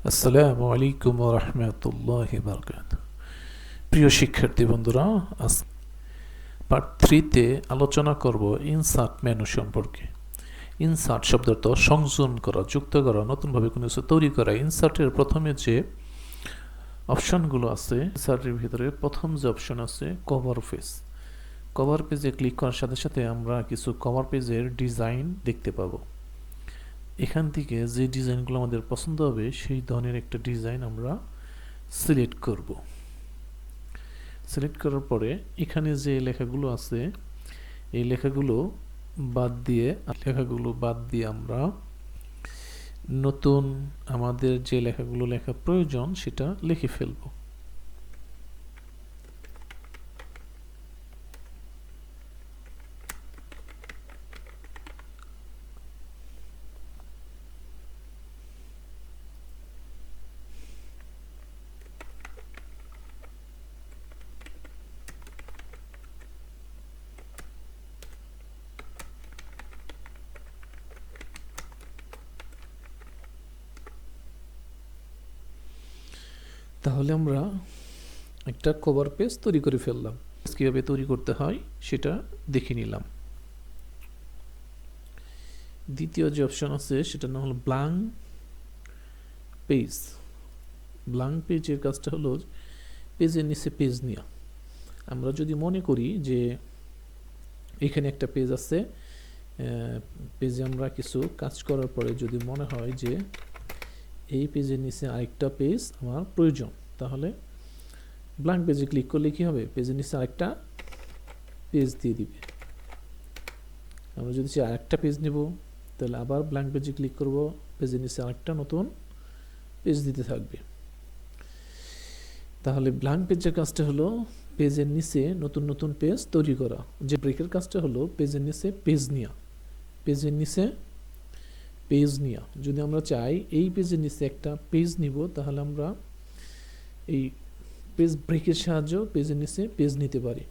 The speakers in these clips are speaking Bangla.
আসসালামু আলাইকুম ওয়া রাহমাতুল্লাহি ওয়া বারাকাতুহু। প্রিয় শিক্ষার্থী বন্ধুরা, আজ পার্ট 3 তে আলোচনা করব ইনসার্ট মেনু সম্পর্কে। ইনসার্ট শব্দের অর্থ সংযোজন করা, যুক্ত করা, নতুনভাবে কোনো কিছু তৈরি করা। ইনসার্টের প্রথমে যে অপশনগুলো আছে, ইনসার্টের ভিতরে প্রথম যে অপশন আছে কভার পেজ। কভার পেজে ক্লিক করার সাথে সাথে আমরা কিছু কভার পেজের ডিজাইন দেখতে পাবো। এখান থেকে যে ডিজাইনগুলো আমাদের পছন্দ হবে সেই ধরনের একটা ডিজাইন আমরা সিলেক্ট করব। সিলেক্ট করার পরে এখানে যে লেখাগুলো আছে এই লেখাগুলো বাদ দিয়ে আমরা নতুন আমাদের যে লেখাগুলো লেখা প্রয়োজন সেটা লিখে ফেলব। তাহলে আমরা একটা কভার পেজ তৈরি করে ফেললাম। কিভাবে তৈরি করতে হয় সেটা দেখে নিলাম। দ্বিতীয় যে অপশন আছে সেটা নাম হলো ব্ল্যাঙ্ক পেজ। ব্ল্যাঙ্ক পেজের কাজটা হলো পেজের নিচে পেজ নেওয়া। আমরা যদি মনে করি যে এখানে একটা পেজ আছে, পেজে আমরা কিছু কাজ করার পরে যদি মনে হয় যে এই পেজের নিচে আরেকটা পেজ আমার প্রয়োজন, তাহলে ব্ল্যাঙ্ক পেজে ক্লিক করলে কি হবে, পেজের নিচে আরেকটা পেজ দিয়ে দিবে। আমরা যদি চাই আরেকটা পেজ নেব তাহলে আবার ব্ল্যাঙ্ক পেজে ক্লিক করব, পেজের নিচে আরেকটা নতুন পেজ দিতে থাকবে। তাহলে ব্ল্যাঙ্ক পেজের কাজটা হলো পেজের নিচে নতুন নতুন পেজ তৈরি করা। যে ব্রেকের কাজটা হলো পেজের নিচে পেজ নেওয়া। পেজের নিচে পেজ নেওয়া, যদি আমরা চাই এই পেজের নিচে একটা পেজ নিব তাহলে আমরা এই পেজ ব্রেকের সাহায্যে পেজের নিচে পেজ নিতে পারি।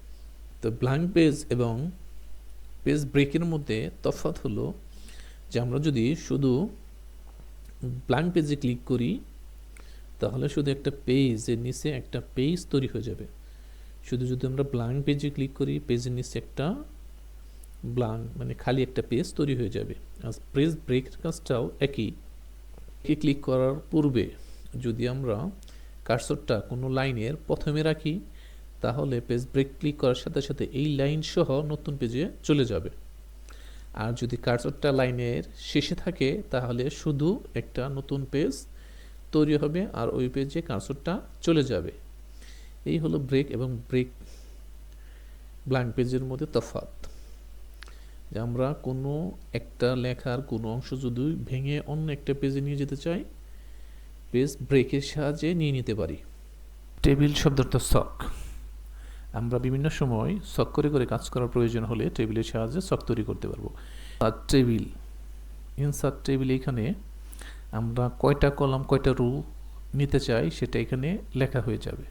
তো ব্ল্যাঙ্ক পেজ এবং পেজ ব্রেকের মধ্যে তফাৎ হলো যে আমরা যদি শুধু ব্ল্যাঙ্ক পেজে ক্লিক করি তাহলে শুধু একটা পেজের নিচে একটা পেজ তৈরি হয়ে যাবে। শুধু যদি আমরা ব্ল্যাঙ্ক পেজে ক্লিক করি পেজের নিচে একটা ব্ল্যাঙ্ক মানে খালি একটা পেজ তৈরি হয়ে যাবে। আর পেজ ব্রেকের কাজটাও একই। ক্লিক করার পূর্বে যদি আমরা কার্সরটা কোনো লাইনের প্রথমে রাখি তাহলে পেজ ব্রেক ক্লিক করার সাথে সাথে এই লাইন সহ নতুন পেজে চলে যাবে। আর যদি কার্সরটা লাইনের শেষে থাকে তাহলে শুধু একটা নতুন পেজ তৈরি হবে আর ওই পেজে কার্সরটা চলে যাবে। এই হলো ব্রেক এবং ব্ল্যাঙ্ক পেজের মধ্যে তফাৎ। যে আমরা কোনো একটা লেখার কোনো অংশ যদি ভেঙে অন্য একটা পেজে নিয়ে যেতে চাই পেজ ব্রেকের সাহায্যে নিয়ে নিতে পারি। টেবিল শব্দটা ছক। আমরা বিভিন্ন সময় ছক করে করে কাজ করার প্রয়োজন হলে টেবিলের সাহায্যে ছক তৈরি করতে পারবো। আর টেবিল, ইনসার্ট টেবিল, এখানে আমরা কয়টা কলাম কয়টা রো নিতে চাই সেটা এখানে লেখা হয়ে যাবে।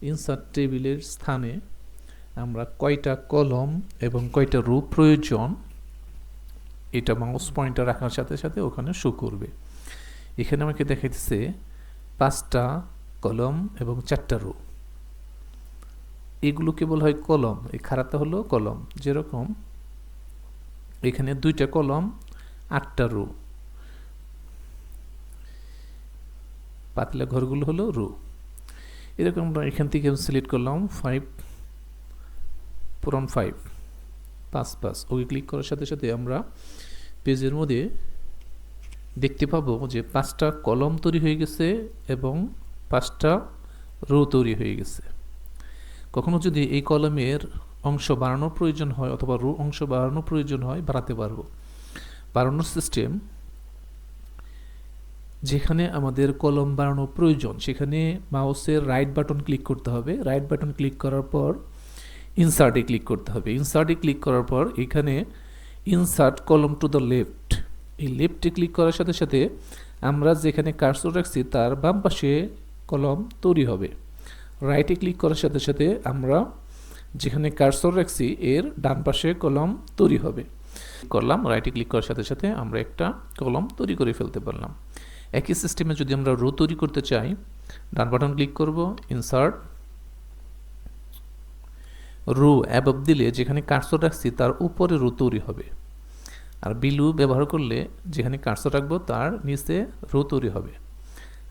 ইনসার্ট টেবিলের স্থানে আমরা কয়টা কলম এবং কয়টা রো প্রয়োজন এটা মাউস পয়েন্টার রাখার সাথে সাথে ওখানে শো করবে। এখানে আমাকে দেখাইতেছে 5টা কলম এবং 4টা রো। এগুলোকে বলা হয় কলম। এই খারাপটা হলো কলম। যেরকম এখানে 2টা কলম 8টা রো, পাতলা ঘরগুলো হলো রো। এরকম আমরা এখান থেকে সিলেক্ট করলাম 5 5 ওকে ক্লিক করার সাথে সাথে আমরা পেজের মধ্যে দেখতে পাবো যে 5টা কলম তৈরি হয়ে গেছে এবং 5টা রো তৈরি হয়ে গেছে। কখনো যদি এই কলমের অংশ বাড়ানোর প্রয়োজন হয় অথবা রো অংশ বাড়ানোর প্রয়োজন হয় বাড়াতে পারবো। বাড়ানোর সিস্টেম, যেখানে আমাদের কলম বাড়ানোর প্রয়োজন সেখানে মাউসের রাইট বাটন ক্লিক করতে হবে। রাইট বাটন ক্লিক করার পর ইনসার্টে ক্লিক করতে হবে। ইনসার্টে ক্লিক করার পর এখানে ইনসার্ট কলম টু দ্য লেফট, এই লেফটে ক্লিক করার সাথে সাথে আমরা যেখানে কার্সর রাখছি তার বাম পাশে কলম তৈরি হবে। রাইটে ক্লিক করার সাথে সাথে আমরা যেখানে কার্সর রাখছি এর ডান পাশে কলম তৈরি হবে। করলাম, রাইটে ক্লিক করার সাথে সাথে আমরা একটা কলম তৈরি করে ফেলতে পারলাম। একই সিস্টেমে যদি আমরা রো তৈরি করতে চাই, ডান বাটন ক্লিক করব, ইনসার্ট, রো অ্যাবভ দিলে যেখানে কার্সর রাখছি তার উপরে রো তৈরি হবে, আর বিলু ব্যবহার করলে যেখানে কার্সর রাখবো তার নিচে রো তৈরি হবে।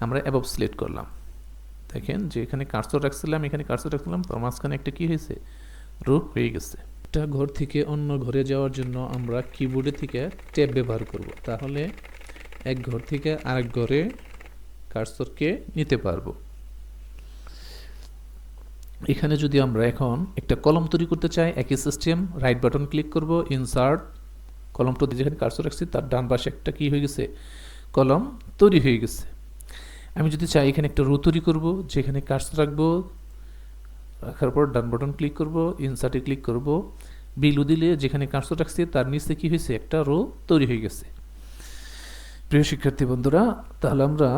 আমরা অ্যাবভ সিলেক্ট করলাম, দেখেন যে এখানে কার্সর রাখছিলাম, এখানে কার্সর রাখছিলাম, তার মাঝখানে একটা কি হয়েছে, রো হয়ে গেছে। একটা ঘর থেকে অন্য ঘরে যাওয়ার জন্য আমরা কিবোর্ডে থেকে ট্যাব ব্যবহার করব, তাহলে এক ঘর থেকে আরেক ঘরে কার্সরকে নিতে পারবো। এখানে যদি আমরা এখন একটা কলম তৈরি করতে চাই, একই সিস্টেম, রাইট বাটন ক্লিক করব, ইনসার্ট, কলমটা যেখানে কার্সর রাখছি তার ডান পাশে একটা কি হয়ে গেছে, কলম তৈরি হয়ে গেছে। আমি যদি চাই এখানে একটা রো তৈরি করব, যেখানে কার্সর রাখবো, রাখার পর ডান বাটন ক্লিক করব, ইনসার্টে ক্লিক করব, বিলু দিলে যেখানে কার্সর রাখছি তার নিচে কি হয়েছে, একটা রো তৈরি হয়ে গেছে। প্রিয় শিক্ষার্থী বন্ধুরা, তাহলে আমরা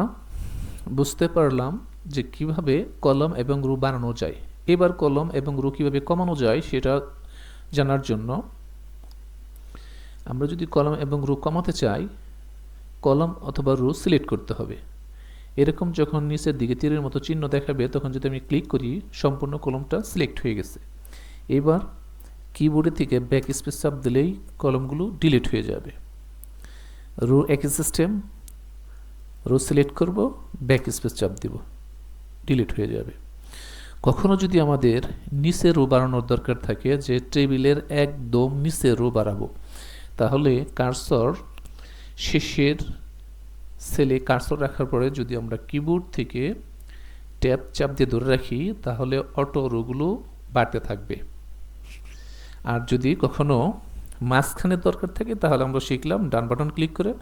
বুঝতে পারলাম যে কিভাবে কলম এবং রো বানানো যায়। এবার কলম এবং রো কিভাবে কমানো যায় সেটা জানার জন্য আমরা যদি কলম এবং রো কমাতে চাই, কলম অথবা রো সিলেক্ট করতে হবে। এরকম যখন নিচের দিকে তীরের মতো চিহ্ন দেখাবে তখন যদি আমি ক্লিক করি, সম্পূর্ণ কলমটা সিলেক্ট হয়ে গেছে। এবার কিবোর্ডে থেকে ব্যাক স্পেস চাপ দিলেই কলমগুলো ডিলিট হয়ে যাবে। রো একই সিস্টেম, রো সিলেক্ট করব, ব্যাক স্পেস চাপ দিব, ডিলিট হয়ে যাবে। কখনো যদি আমাদের নিচে রো বাড়ানোর দরকার থাকে, যে টেবিলের একদম নিচে রো বাড়াবো, তাহলে কার্সর শেষের সেলে কার্সর রাখার পরে যদি আমরা কিবোর্ড থেকে ট্যাব চাপ দিয়ে ধরে রাখি, তাহলে অটো রোগুলো বাড়তে থাকবে। আর যদি কখনো মাঝখানে দরকার থাকে, তাহলে আমরা শিখলাম ডান বাটন ক্লিক করে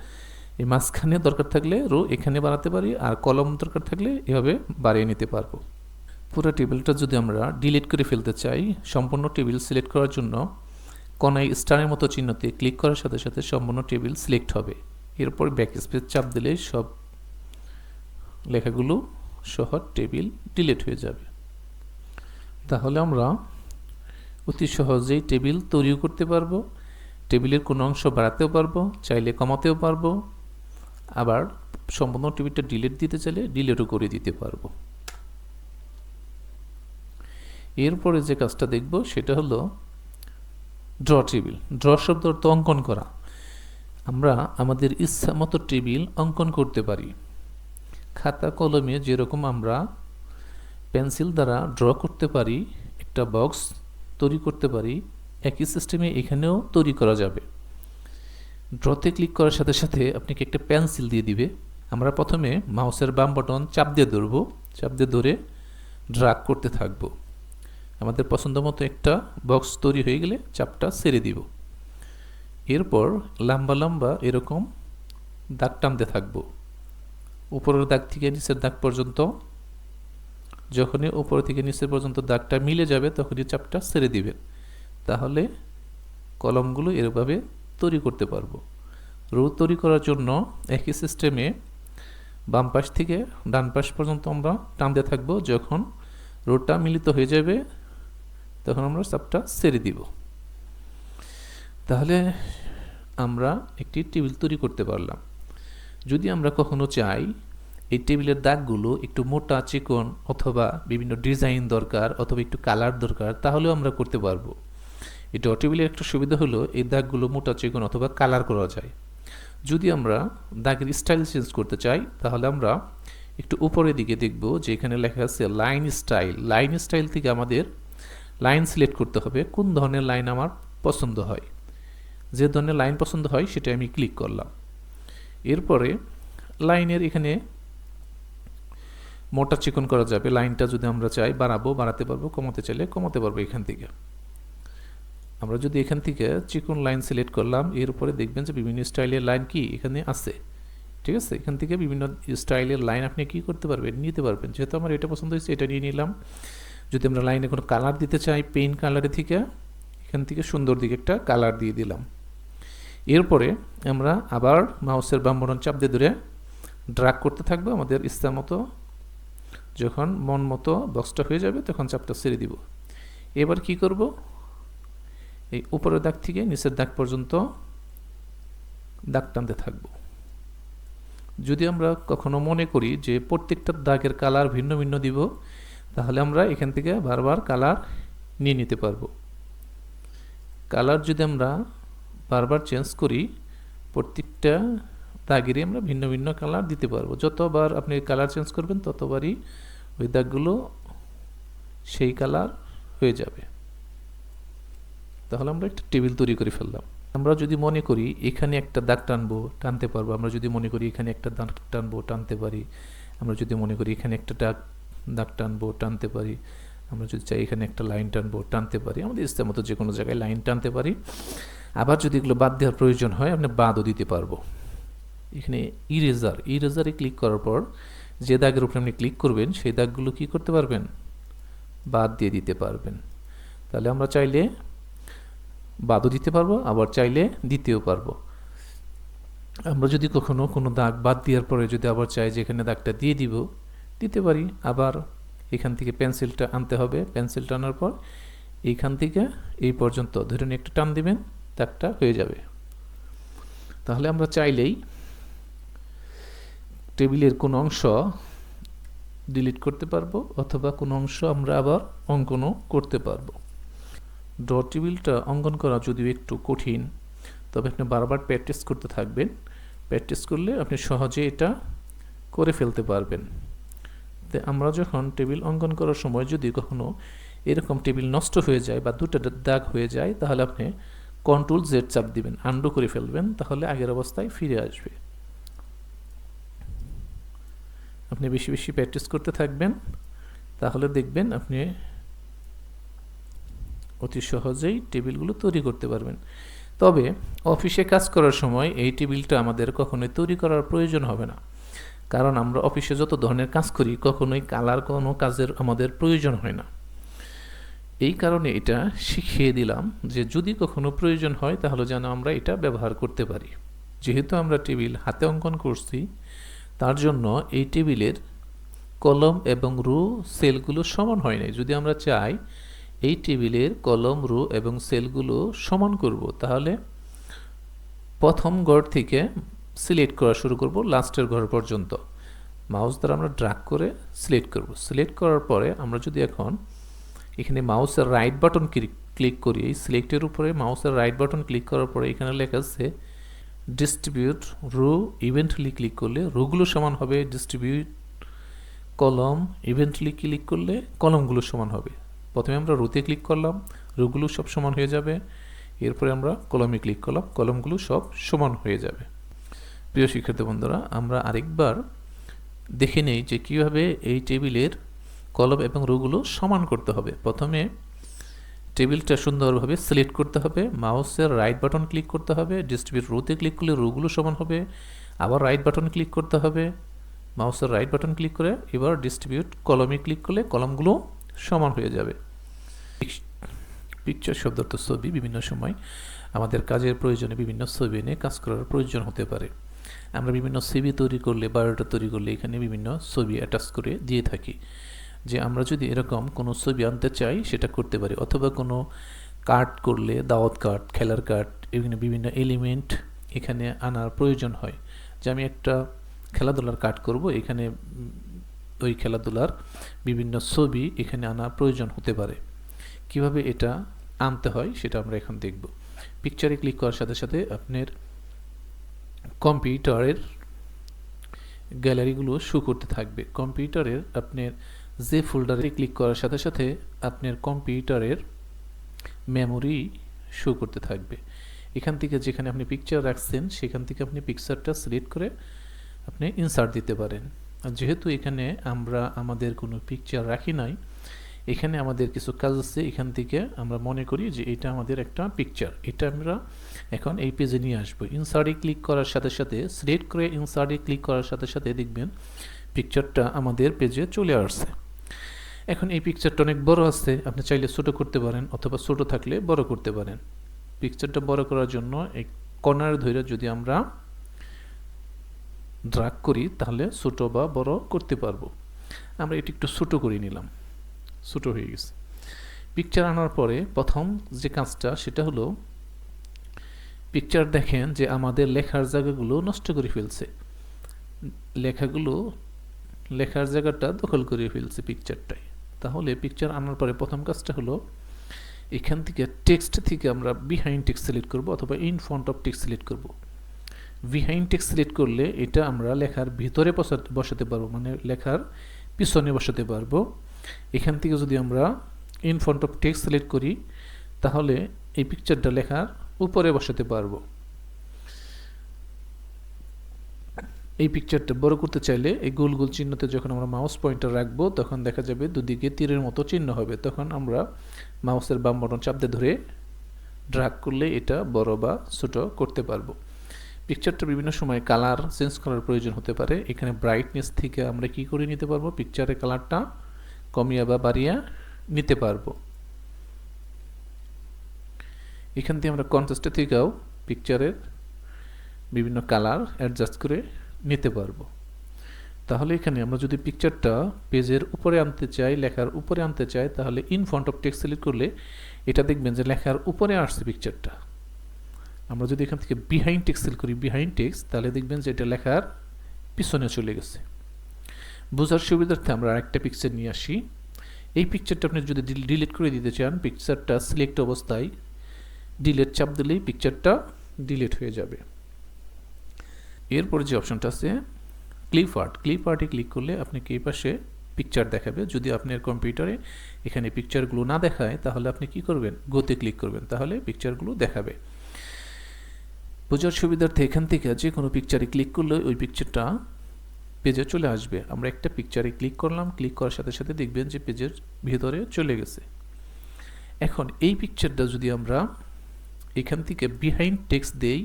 এই মাঝখানে দরকার থাকলে রো এখানে বাড়াতে পারি, আর কলম দরকার থাকলে এভাবে বাড়িয়ে নিতে পারবো। পুরো টেবিলটা যদি আমরা ডিলিট করে ফেলতে চাই, সম্পূর্ণ টেবিল সিলেক্ট করার জন্য কোনায় স্টারের মতো চিহ্নতে ক্লিক করার সাথে সাথে সম্পূর্ণ টেবিল সিলেক্ট হবে। এরপর ব্যাক স্পেস চাপ দিলে সব লেখাগুলো সহ টেবিল ডিলিট হয়ে যাবে। তাহলে আমরা অতি সহজেই টেবিল তৈরিও করতে পারবো, টেবিলের কোনো অংশ বাড়াতেও পারবো, চাইলে কমাতেও পারবো, আবার সম্পূর্ণ টেবিলটা ডিলিট দিতে চাইলে ডিলিটও করে দিতে পারবো। এরপরে যে কাজটা দেখব সেটা হলো ড্র টেবিল। ড্র শব্দ অর্থ অঙ্কন করা। আমরা আমাদের ইচ্ছা মতো টেবিল অঙ্কন করতে পারি। খাতা কলমে যেরকম আমরা পেন্সিল দ্বারা ড্র করতে পারি, একটা বক্স তৈরি করতে পারি, একই সিস্টেমে এখানেও তৈরি করা যাবে। ড্রতে ক্লিক করার সাথে সাথে আপনাকে একটা পেন্সিল দিয়ে দিবে। আমরা প্রথমে মাউসের বাম বাটন চাপ দিয়ে ধরব, চাপ দিয়ে ধরে ড্রাগ করতে থাকব। আমাদের পছন্দ মতো একটা বক্স তৈরি হয়ে গেলে চাপটা ছেড়ে দিব। এরপর লম্বা লম্বা এরকম দাগ টানতে থাকবো, উপরের দাগ থেকে নিচের দাগ পর্যন্ত। যখনই উপর থেকে নিচের পর্যন্ত দাগটা মিলে যাবে তখনই চাপটা ছেড়ে দিবেন, তাহলে কলমগুলো এরভাবে তৈরি করতে পারবো। রো তৈরি করার জন্য একই সিস্টেমে বাম পাশ থেকে ডান পাশ পর্যন্ত আমরা টানতে থাকবো। যখন রোটা মিলিত হয়ে যাবে তখন আমরা চাপটা ছেড়ে দিব। তাহলে আমরা একটি টেবিল তৈরি করতে পারলাম। যদি আমরা কখনো চাই এই টেবিলের দাগগুলো একটু মোটা চিকন অথবা বিভিন্ন ডিজাইন দরকার অথবা একটু কালার দরকার, তাহলেও আমরা করতে পারবো। এই ড্র টেবিলের একটা সুবিধা হলো এই দাগগুলো মোটা চিকন অথবা কালার করা যায়। যদি আমরা দাগের স্টাইল চেঞ্জ করতে চাই, তাহলে আমরা একটু উপরের দিকে দেখব যে এখানে লেখা আছে লাইন স্টাইল। লাইন স্টাইল থেকে আমাদের লাইন সিলেক্ট করতে হবে, কোন ধরনের লাইন আমার পছন্দ হয়। যে ধরনের লাইন পছন্দ হয় সেটা আমি ক্লিক করলাম। এরপরে লাইনের এখানে মোটা চিকন করা যাবে। লাইনটা যদি আমরা চাই বাড়াবো, বাড়াতে পারবো, কমাতে চাইলে কমাতে পারবো। এখান থেকে আমরা যদি এখান থেকে চিকন লাইন সিলেক্ট করলাম, এর উপরে দেখবেন যে বিভিন্ন স্টাইলের লাইন কি এখানে আছে। ঠিক আছে, এখান থেকে বিভিন্ন স্টাইলের লাইন আপনি কি করতে পারবেন, নিতে পারবেন। যেহেতু আমার এটা পছন্দ হয়েছে এটা নিয়ে নিলাম। যদি আমরা লাইনে কোনো কালার দিতে চাই, পেইন্ট কালারের থেকে এখান থেকে সুন্দর দিকে একটা কালার দিয়ে দিলাম। এরপরে আমরা আবার মাউসের বাম বাটন চাপ দিয়ে ধরে ড্র্যাগ করতে থাকবো আমাদের ইচ্ছা মতো। যখন মন মতো বক্সটা হয়ে যাবে তখন চাপটা ছেড়ে দিব। এবার কি করব, এই উপরের দাগ থেকে নিচের দাগ পর্যন্ত দাগ টানতে থাকবো। যদি আমরা কখনো মনে করি যে প্রত্যেকটা দাগের কালার ভিন্ন ভিন্ন দিব, তাহলে আমরা এখান থেকে বারবার কালার নিয়ে নিতে পারবো। কালার যদি আমরা বারবার চেঞ্জ করি, প্রত্যেকটা দাগেরই আমরা ভিন্ন ভিন্ন কালার দিতে পারবো। যতবার আপনি কালার চেঞ্জ করবেন ততবারই ওই দাগগুলো সেই কালার হয়ে যাবে। তাহলে আমরা একটা টেবিল তৈরি করে ফেললাম। আমরা যদি মনে করি এখানে একটা দাগ টানবো, টানতে পারবো। আমরা যদি মনে করি এখানে একটা দাগ টানবো, টানতে পারি। আমরা যদি মনে করি এখানে একটা দাগ টানবো, টানতে পারি। আমরা যদি চাই এখানে একটা লাইন টানবো, টানতে পারি। আমাদের ইচ্ছা মতো যে কোনো জায়গায় লাইন টানতে পারি। আবার যদি এগুলো বাদ দেওয়ার প্রয়োজন হয়, আপনি বাদও দিতে পারবো। এখানে ইরেজারে ক্লিক করার পর যে দাগের উপরে আপনি ক্লিক করবেন, সেই দাগগুলো কি করতে পারবেন? বাদ দিয়ে দিতে পারবেন। তাহলে আমরা চাইলে বাদও দিতে পারবো, আবার চাইলে দিতেও পারবো। আমরা যদি কখনো কোনো দাগ বাদ দেওয়ার পরে যদি আবার চাই যে এখানে দাগটা দিয়ে দিব, দিতে পারি। আবার এখান থেকে পেন্সিলটা আনতে হবে। পেন্সিল টানার পর এইখান থেকে এই পর্যন্ত ধরে নিয়ে একটা টান দিবেন, দাগটা হয়ে যাবে। তাহলে আমরা চাইলেই টেবিলের কোনো অংশ ডিলিট করতে পারবো, অথবা কোনো অংশ আমরা আবার অঙ্কনও করতে পারবো। ড্র টেবিলটা অঙ্কন করা যদিও একটু কঠিন, তবে আপনি বারবার প্র্যাকটিস করতে থাকবেন। প্র্যাকটিস করলে আপনি সহজে এটা করে ফেলতে পারবেন। তো আমরা যখন টেবিল অঙ্কন করার সময় যদি কখনো এরকম টেবিল নষ্ট হয়ে যায় বা দুটো দাগ হয়ে যায়, তাহলে আপনি Ctrl Z চাপ দিবেন, আন্ডু করে ফেলবেন, তাহলে আগের অবস্থায় ফিরে আসবে। আপনি বেশি বেশি প্র্যাকটিস করতে থাকবেন, তাহলে দেখবেন আপনি অতি সহজেই টেবিলগুলো তৈরি করতে পারবেন। তবে অফিসে কাজ করার সময় এই টেবিলটা আমাদের কখনোই তৈরি করার প্রয়োজন হবে না, কারণ আমরা অফিসে যত ধরনের কাজ করি কখনোই কালার কোনো কাজের আমাদের প্রয়োজন হয় না। এই কারণে এটা শিখিয়ে দিলাম যে যদি কখনো প্রয়োজন হয় তাহলে যেন আমরা এটা ব্যবহার করতে পারি। যেহেতু আমরা টেবিল হাতে অঙ্কন করছি, তার জন্য এই টেবিলের কলম এবং রো সেলগুলো সমান হয় নাই। যদি আমরা চাই এই টেবিলের কলম, রো এবং সেলগুলো সমান করব, তাহলে প্রথম ঘর থেকে সিলেক্ট করা শুরু করব লাস্টের ঘর পর্যন্ত। মাউস দ্বারা আমরা ড্র্যাগ করে সিলেক্ট করব। সিলেক্ট করার পরে আমরা যদি এখন এখানে মাউসের রাইট বাটন ক্লিক করি, এই সিলেক্টের উপরে মাউসের রাইট বাটন ক্লিক করার পরে এখানে লেখা আছে ডিস্ট্রিবিউট রো ইভেন্টলি ক্লিক করলে রোগুলো সমান হবে, ডিস্ট্রিবিউট কলম ইভেন্টলি ক্লিক করলে কলমগুলো সমান হবে। প্রথমে আমরা রোতে ক্লিক করলাম, রোগুলো সব সমান হয়ে যাবে। এরপরে আমরা কলমে ক্লিক করলাম, কলমগুলো সব সমান হয়ে যাবে। প্রিয় শিক্ষার্থী বন্ধুরা, আমরা আরেকবার দেখে নেই যে কীভাবে এই টেবিলের কলম এবং রোগুলো সমান করতে হবে। প্রথমে টেবিলটা সুন্দরভাবে সিলেক্ট করতে হবে, মাউসের রাইট বাটন ক্লিক করতে হবে, ডিস্ট্রিবিউট রোতে ক্লিক করলে রোগুলো সমান হবে, আবার রাইট বাটন ক্লিক করতে হবে, মাউসের রাইট বাটন ক্লিক করে এবার ডিস্ট্রিবিউট কলমে ক্লিক করলে কলমগুলো সমান হয়ে যাবে। পিকচার শব্দ অর্থ ছবি। বিভিন্ন সময় আমাদের কাজের প্রয়োজনে বিভিন্ন ছবি এনে কাজ করার প্রয়োজন হতে পারে। আমরা বিভিন্ন সিভি তৈরি করলে, বায়োডাটা তৈরি করলে এখানে বিভিন্ন ছবি অ্যাটাচ করে দিয়ে থাকি। যে আমরা যদি এরকম কোনো ছবি আনতে চাই সেটা করতে পারি, অথবা কোনো কার্ড করলে দাওয়াত কার্ড, খেলার কার্ড, এখানে বিভিন্ন এলিমেন্ট এখানে আনার প্রয়োজন হয়। যে আমি একটা খেলাধুলার কার্ড করব, এখানে ওই খেলাধুলার বিভিন্ন ছবি এখানে আনার প্রয়োজন হতে পারে। কিভাবে এটা আনতে হয় সেটা আমরা এখন দেখব। পিকচারে ক্লিক করার সাথে সাথে আপনার কম্পিউটারের গ্যালারিগুলো শো করতে থাকবে। কম্পিউটারের আপনার যে ফোল্ডারে ক্লিক করার সাথে সাথে আপনার কম্পিউটারের মেমোরি শো করতে থাকবে। এখান থেকে যেখানে আপনি পিকচার রাখছেন সেখান থেকে আপনি পিকচারটা সিলেক্ট করে আপনি ইনসার্ট দিতে পারেন। আর যেহেতু এখানে আমরা আমাদের কোনো পিকচার রাখি নাই, এখানে আমাদের কিছু কাজ আছে। এখান থেকে আমরা মনে করি যে এটা আমাদের একটা পিকচার, এটা আমরা এখন এই পেজে নিয়ে আসবো। ইনসার্টে ক্লিক করার সাথে সাথে, সিলেক্ট করে ইনসার্টে ক্লিক করার সাথে সাথে দেখবেন পিকচারটা আমাদের পেজে চলে আসছে। এখন এই পিকচারটা অনেক বড় আছে, আপনি চাইলে ছোট করতে পারেন, অথবা ছোট থাকলে বড় করতে পারেন। পিকচারটা বড় করার জন্য এই কর্নারে ধরে যদি আমরা ড্র্যাগ করি তাহলে ছোট বা বড় করতে পারবো। আমরা এটি একটু ছোট করে নিলাম, ছোট হয়ে গেছে। পিকচার আনার পরে প্রথম যে কাজটা সেটা হলো পিকচার দেখেন যে আমাদের লেখার জায়গাগুলো নষ্ট করে ফেলছে, লেখার জায়গাটা দখল করে ফেলছে পিকচারটায়। তাহলে পিকচার আনার পরে প্রথম কাজটা হলো এখান থেকে টেক্সট থেকে আমরা বিহাইন্ড টেক্সট সিলেক্ট করব অথবা in front of text select করব। বিহাইন্ড টেক্সট সিলেক্ট করলে এটা আমরা লেখার ভিতরে বসাতে পারবো, মানে লেখার পিছনে বসাতে পারবো। এখান থেকে যদি আমরা in front of text select করি তাহলে এই পিকচারটা লেখার উপরে বসাতে পারবো। এই পিকচারটা বড় করতে চাইলে এই গোল গোল চিহ্নতে যখন আমরা মাউস পয়েন্টার রাখবো তখন দেখা যাবে দুদিকে তীরের মতো চিহ্ন হবে, তখন আমরা মাউসের বাম বাটন চাপ দিয়ে ধরে ড্র্যাগ করলে এটা বড় বা ছোট করতে পারবো। পিকচারটা বিভিন্ন সময় কালার চেঞ্জ করার প্রয়োজন হতে পারে। এখানে ব্রাইটনেস থেকে আমরা কি করে নিতে পারবো, পিকচারের কালারটা কমিয়ে বা বাড়িয়ে নিতে পারবো। এখান থেকে আমরা কন্ট্রাস্টের থেকেও পিকচারের বিভিন্ন কালার অ্যাডজাস্ট করে নিতে পারবো। তাহলে এখানে আমরা যদি পিকচারটা পেজের উপরে আনতে চাই, লেখার উপরে আনতে চাই, তাহলে in front of text select করলে এটা দেখবেন যে লেখার উপরে আসছে পিকচারটা। আমরা যদি এখান থেকে বিহাইন্ড টেক্সট সিলেক্ট করি, বিহাইন্ড টেক্সট, তাহলে দেখবেন যে এটা লেখার পিছনে চলে গেছে। বোঝার সুবিধার্থে আমরা আরেকটা পিকচার নিয়ে আসি। এই পিকচারটা আপনি যদি ডিলিট করে দিতে চান, পিকচারটা সিলেক্ট অবস্থায় ডিলিট চাপ দিলেই পিকচারটা ডিলিট হয়ে যাবে। এরপরে যে অপশনটা আছে ক্লিপ আর্ট, ক্লিপ আর্টে ক্লিক করলে আপনাকে এই পাশে পিকচার দেখাবে। যদি আপনার কম্পিউটারে এখানে পিকচারগুলো না দেখায় তাহলে আপনি কি করবেন, গোতে ক্লিক করবেন, তাহলে পিকচারগুলো দেখাবে। বোঝার সুবিধার্থে এখান থেকে যে কোনো পিকচারে ক্লিক করলে ওই পিকচারটা পেজে চলে আসবে। আমরা একটা পিকচারে ক্লিক করলাম, ক্লিক করার সাথে সাথে দেখবেন যে পেজের ভিতরে চলে গেছে। এখন এই পিকচারটা যদি আমরা এখান থেকে বিহাইন্ড টেক্সট দেই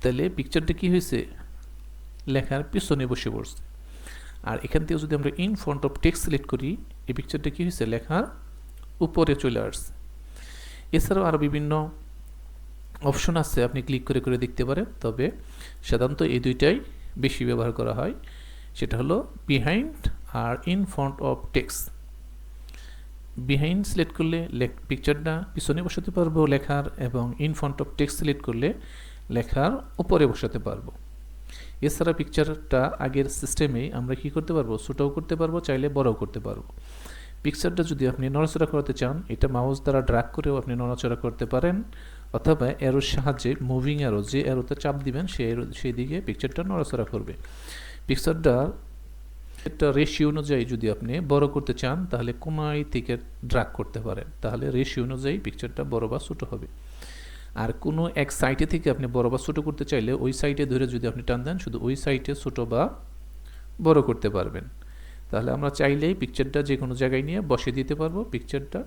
তাহলে পিকচারটা কি হয়েছে, লেখার পিছনে বসে পড়ছে। আর এখান থেকে যদি আমরা in front of text select করি, এই পিকচারটা কি হয়েছে, লেখার উপরে চলে আসছে। এছাড়াও আরও বিভিন্ন অপশন আছে, আপনি ক্লিক করে করে দেখতে পারেন, তবে সাধারণত এই দুইটাই বেশি ব্যবহার করা হয়। সেটা হলো বিহাইন্ড আর in front of text. Behind select করলে পিকচারটা পিছনে বসাতে পারবো লেখার, এবং in front of text select করলে লেখার উপরে বসাতে পারবো। এছাড়া পিকচারটা আগের সিস্টেমেই আমরা কি করতে পারবো, ছোটও করতে পারবো, চাইলে বড়ও করতে পারবো। পিকচারটা যদি আপনি নড়াচড়া করতে চান, এটা মাউস দ্বারা ড্র্যাগ করেও আপনি নড়াচড়া করতে পারেন, অথবা অ্যারোর সাহায্যে মুভিং অ্যারো, যে অ্যারোতে চাপ দিবেন সেই দিকে পিকচারটা নড়াচড়া করবে। পিকচারটা একটা রেশিও অনুযায়ী যদি আপনি বড় করতে চান তাহলে কোনায় থেকে ড্র্যাগ করতে পারেন, তাহলে রেশিও অনুযায়ী পিকচারটা বড় বা ছোট হবে। আর কোনো এক সাইটে থেকে আপনি বড় বা ছোট করতে চাইলে ওই সাইটে ধরে যদি আপনি টান দেন, শুধু ওই সাইটে ছোট বা বড় করতে পারবেন। তাহলে আমরা চাইলেই পিকচারটা যে কোনো জায়গায় নিয়ে বসে দিতে পারবো, পিকচারটা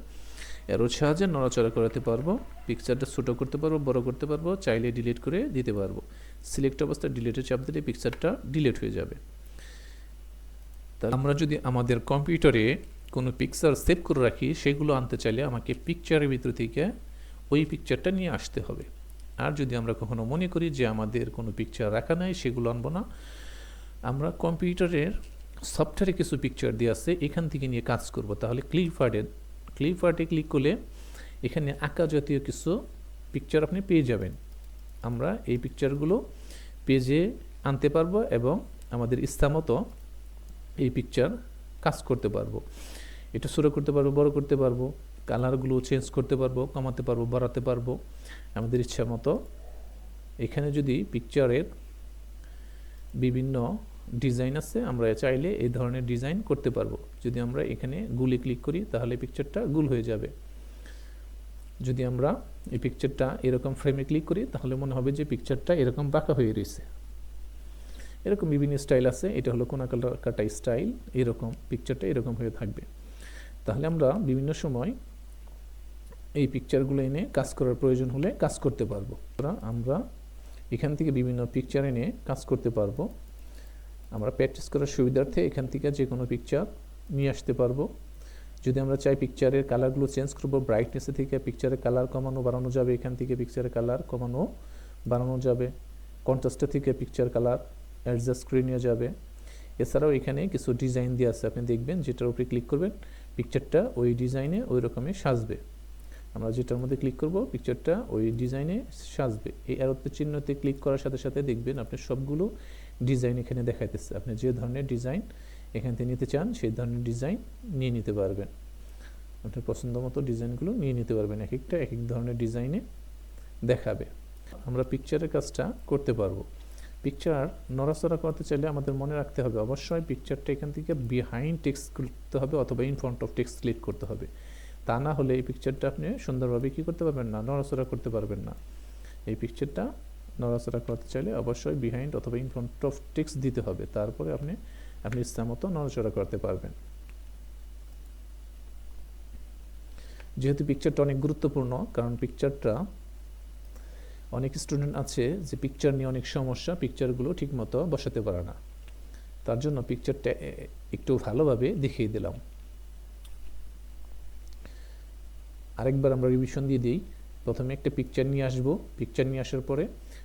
এরোর সাহায্যে নড়াচড়া করাতে পারবো, পিকচারটা ছোট করতে পারবো, বড় করতে পারবো, চাইলে ডিলিট করে দিতে পারবো। সিলেক্ট অবস্থায় ডিলিটের চাপ দিলে পিকচারটা ডিলিট হয়ে যাবে। আমরা যদি আমাদের কম্পিউটারে কোনো পিকচার সেভ করে রাখি, সেগুলো আনতে চাইলে আমাকে পিকচারের ভিতর থেকে ওই পিকচারটা নিয়ে আসতে হবে। আর যদি আমরা কখনো মনে করি যে আমাদের কোনো পিকচার রাখা নাই, সেগুলো আনবো না, আমরা কম্পিউটারের সফটওয়্যারে কিছু পিকচার দিয়ে আছে, এখান থেকে নিয়ে কাজ করব। তাহলে ক্লিপ আর্টে ক্লিক করলে এখানে আঁকা জাতীয় কিছু পিকচার আপনি পেয়ে যাবেন। আমরা এই পিকচারগুলো পেজে আনতে পারবো এবং আমাদের ইচ্ছা মতো এই পিকচার কাজ করতে পারবো। এটা ছোটো করতে পারবো, বড় করতে পারবো, কালারগুলো চেঞ্জ করতে পারবো, কমাতে পারবো, বাড়াতে পারবো আমাদের ইচ্ছা মতো। এখানে যদি পিকচারের বিভিন্ন ডিজাইন আছে, আমরা চাইলে এই ধরনের ডিজাইন করতে পারবো। যদি আমরা এখানে গুলে ক্লিক করি তাহলে পিকচারটা গুল হয়ে যাবে। যদি আমরা এই পিকচারটা এরকম ফ্রেমে ক্লিক করি তাহলে মনে হবে যে পিকচারটা এরকম বাঁকা হয়ে রয়েছে। এরকম বিভিন্ন স্টাইল আছে, এটা হলো কোনা কাটা স্টাইল, এরকম পিকচারটা এরকম হয়ে থাকবে। তাহলে আমরা বিভিন্ন সময় এই পিকচারগুলো এনে কাজ করার প্রয়োজন হলে কাজ করতে পারবো। আমরা এখান থেকে বিভিন্ন পিকচার এনে কাজ করতে পারবো। আমরা প্র্যাকটিস করার সুবিধার্থে এখান থেকে যে কোনো পিকচার নিয়ে আসতে পারবো। যদি আমরা চাই পিকচারের কালারগুলো চেঞ্জ করবো, ব্রাইটনেসে থেকে পিকচারের কালার কমানো বাড়ানো যাবে, এখান থেকে পিকচারের কালার কমানো বাড়ানো যাবে, কন্ট্রাস্টে থেকে পিকচার কালার অ্যাডজাস্ট করে নেওয়া যাবে। এছাড়াও এখানে কিছু ডিজাইন দিয়ে আছে, আপনি দেখবেন যেটার উপরে ক্লিক করবেন পিকচারটা ওই ডিজাইনে ওই রকমই সাজবে। আমরা যেটার মধ্যে ক্লিক করব পিকচারটা ওই ডিজাইনে সাজবে। এই অ্যারোতে চিহ্নতে ক্লিক করার সাথে সাথে দেখবেন আপনি সবগুলো ডিজাইন এখানে দেখাইতেছে। আপনি যে ধরনের ডিজাইন এখান থেকে নিতে চান সেই ধরনের ডিজাইন নিয়ে নিতে পারবেন। আপনার পছন্দ মতো ডিজাইনগুলো নিয়ে নিতে পারবেন। এক একটা এক এক ধরনের ডিজাইনে দেখাবে। আমরা পিকচারের কাজটা করতে পারবো। পিকচার নড়াচড়া করতে চাইলে আমাদের মনে রাখতে হবে অবশ্যই পিকচারটা এখান থেকে বিহাইন্ড টেক্সট করতে হবে অথবা in front of text click করতে হবে। তা না হলে এই পিকচারটা আপনি সুন্দরভাবে কী করতে পারবেন না, নড়াচড়া করতে পারবেন না। এই পিকচারটা নড়াচড়া করতে চাইলে অবশ্যই বিহাইন্ড অথবা ইন ফ্রন্ট অফ টেক্সট দিতে হবে, তারপরে আপনি ইচ্ছা মতো নড়াচড়া করতে পারবেন। যেহেতু পিকচারটা অনেক গুরুত্বপূর্ণ, কারণ পিকচারটা অনেক স্টুডেন্ট আছে যে পিকচার নিয়ে অনেক সমস্যা, পিকচারগুলো ঠিকমতো বসাতে পারে না, তার জন্য পিকচারটা একটু ভালোভাবে দেখিয়ে দিলাম। আরেকবার আমরা রিভিশন দিয়ে দিই। প্রথমে একটা পিকচার নিয়ে আসবো। পিকচার নিয়ে আসার পরে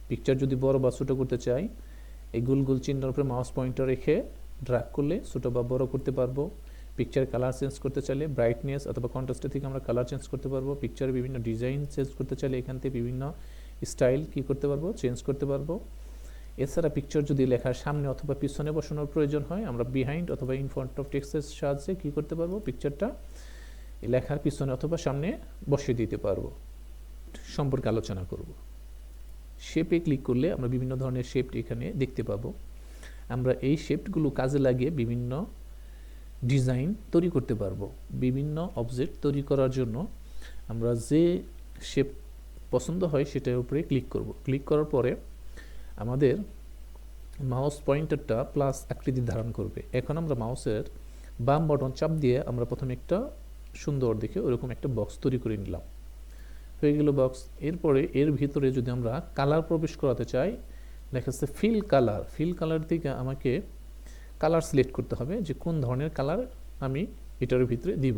পিকচার যদি বড় বা ছোটো করতে চাই, এই গোল গোল চিহ্নের উপরে মাউস পয়েন্টার রেখে ড্র্যাগ করলে ছোটো বা বড় করতে পারবো। পিকচার কালার চেঞ্জ করতে চাইলে ব্রাইটনেস অথবা কন্ট্রাস্টের থেকে আমরা কালার চেঞ্জ করতে পারবো। পিকচারের বিভিন্ন ডিজাইন চেঞ্জ করতে চাইলে এখান থেকে বিভিন্ন স্টাইল কী করতে পারবো, চেঞ্জ করতে পারবো। এছাড়া পিকচার যদি লেখার সামনে অথবা পিছনে বসানোর প্রয়োজন হয়, আমরা বিহাইন্ড অথবা ইন ফ্রন্ট অফ টেক্সটের সাহায্যে কী করতে পারবো, পিকচারটা লেখার পিছনে অথবা সামনে বসিয়ে দিতে পারবো। সম্পর্কে আলোচনা করব। শেপে ক্লিক করলে আমরা বিভিন্ন ধরনের শেপ এখানে দেখতে পাবো। আমরা এই শেপগুলো কাজে লাগিয়ে বিভিন্ন ডিজাইন তৈরি করতে পারবো। বিভিন্ন অবজেক্ট তৈরি করার জন্য আমরা যে শেপ পছন্দ হয় সেটার উপরে ক্লিক করব। ক্লিক করার পরে আমাদের মাউস পয়েন্টারটা প্লাস আকৃতি ধারণ করবে। এখন আমরা মাউসের বাম বাটন চাপ দিয়ে আমরা প্রথমে একটা সুন্দর দেখে ওরকম একটা বক্স তৈরি করে নিলাম। হয়ে গেল বক্স। এরপরে এর ভিতরে যদি আমরা কালার প্রবেশ করাতে চাই, লেখা আছে ফিল কালার। ফিল কালার থেকে আমাকে কালার সিলেক্ট করতে হবে যে কোন ধরনের কালার আমি এটার ভিতরে দিব।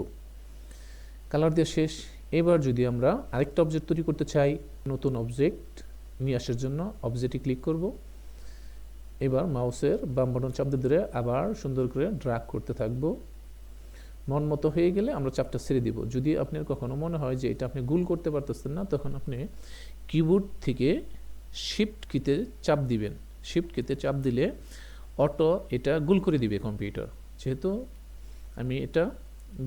কালার দিয়ে শেষ। এবার যদি আমরা আরেকটা অবজেক্ট তৈরি করতে চাই, নতুন অবজেক্ট নিয়ে আসার জন্য অবজেক্টে ক্লিক করব। এবার মাউসের বাম বাটন চাপ দিয়ে ধরে আবার সুন্দর করে ড্র্যাগ করতে থাকবো। মন মতো হয়ে গেলে আমরা চাপটা ছেড়ে দিব। যদি আপনার কখনো মনে হয় যে এটা আপনি গোল করতে পারতেছেন না, তখন আপনি কিবোর্ড থেকে শিফট কিতে চাপ দিবেন। শিফট কিতে চাপ দিলে অটো এটা গোল করে দিবে কম্পিউটার। যেহেতু আমি এটা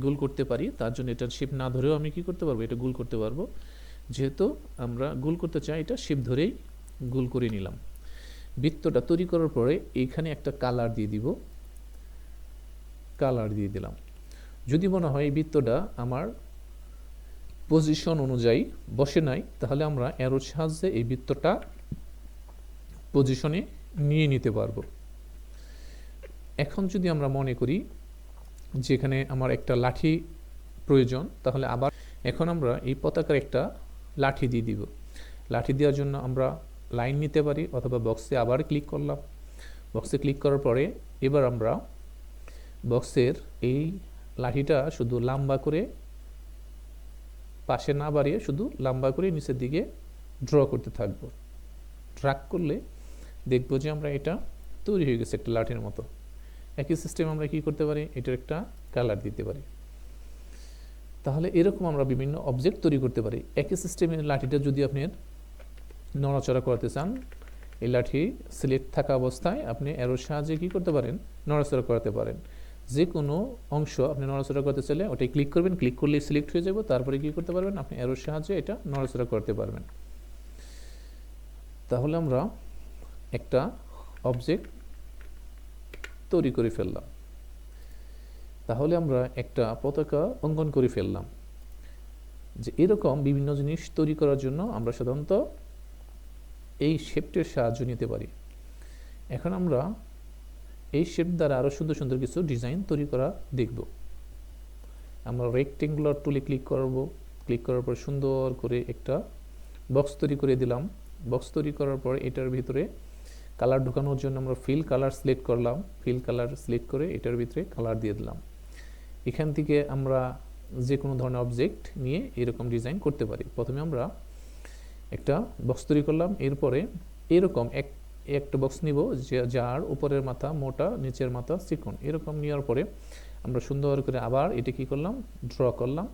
গোল করতে পারি, তার জন্য এটা শিফট না ধরেও আমি কি করতে পারবো, এটা গোল করতে পারবো। যেহেতু আমরা গোল করতে চাই, এটা শিফট ধরেই গোল করে নিলাম। বৃত্তটা তৈরি করার পরে এইখানে একটা কালার দিয়ে দিব। কালার দিয়ে দিলাম। যদি মনে হয় এই বৃত্তটা আমার পজিশন অনুযায়ী বসে নাই, তাহলে আমরা অ্যারোর সাহায্যে এই বৃত্তটা পজিশনে নিয়ে নিতে পারবো। এখন যদি আমরা মনে করি যেখানে আমার একটা লাঠি প্রয়োজন, তাহলে আবার এখন আমরা এই পতাকার একটা লাঠি দিয়ে দিব। লাঠি দেওয়ার জন্য আমরা লাইন নিতে পারি অথবা বক্সে আবার ক্লিক করলাম। বক্সে ক্লিক করার পরে এবার আমরা বক্সের এই লাঠিটা শুধু লম্বা করে, পাশে না বাড়িয়ে শুধু লম্বা করে নিচের দিকে ড্র করতে থাকবো। ড্র্যাগ করলে দেখবো যে আমরা এটা তৈরি হয়ে গেছে একটা লাঠির মতো। একই সিস্টেম আমরা কি করতে পারি, এটার একটা কালার দিতে পারি। তাহলে এরকম আমরা বিভিন্ন অবজেক্ট তৈরি করতে পারি। একই সিস্টেমের লাঠিটা যদি আপনি নড়াচড়া করাতে চান, এই লাঠি সিলেক্ট থাকা অবস্থায় আপনি অ্যারোর সাহায্যে কী করতে পারেন, নড়াচড়া করাতে পারেন। যে কোনো অংশ আপনি নড়াচড়া করতে চাইলে ওটাই ক্লিক করবেন। ক্লিক করলেই সিলেক্ট হয়ে যাবে। তারপরে কী করতে পারবেন, আপনি অ্যারোর সাহায্যে এটা নড়াচড়া করতে পারবেন। তাহলে আমরা একটা অবজেক্ট তৈরি করে ফেললাম। তাহলে আমরা একটা পতাকা অঙ্কন করে ফেললাম। যে এরকম বিভিন্ন জিনিস তৈরি করার জন্য আমরা সাধারণত এই শেপটের সাহায্য নিতে পারি। এখন আমরা এই শেপ দ্বারা আরও সুন্দর সুন্দর কিছু ডিজাইন তৈরি করা দেখব। আমরা রেক্টেঙ্গুলার টুলে ক্লিক করব। ক্লিক করার পর সুন্দর করে একটা বক্স তৈরি করে দিলাম। বক্স তৈরি করার পর এটার ভিতরে কালার ঢোকানোর জন্য আমরা ফিল কালার সিলেক্ট করলাম। ফিল কালার সিলেক্ট করে এটার ভিতরে কালার দিয়ে দিলাম। এখান থেকে আমরা যে কোনো ধরনের অবজেক্ট নিয়ে এরকম ডিজাইন করতে পারি। প্রথমে আমরা একটা বক্স তৈরি করলাম। এরপরে এরকম একটা বক্স নিব যার উপরের মাথা মোটা, নিচের মাথা চিকন। এরকম নেওয়ার পরে আমরা সুন্দর করে আবার এটা কি করলাম, ড্র করলাম।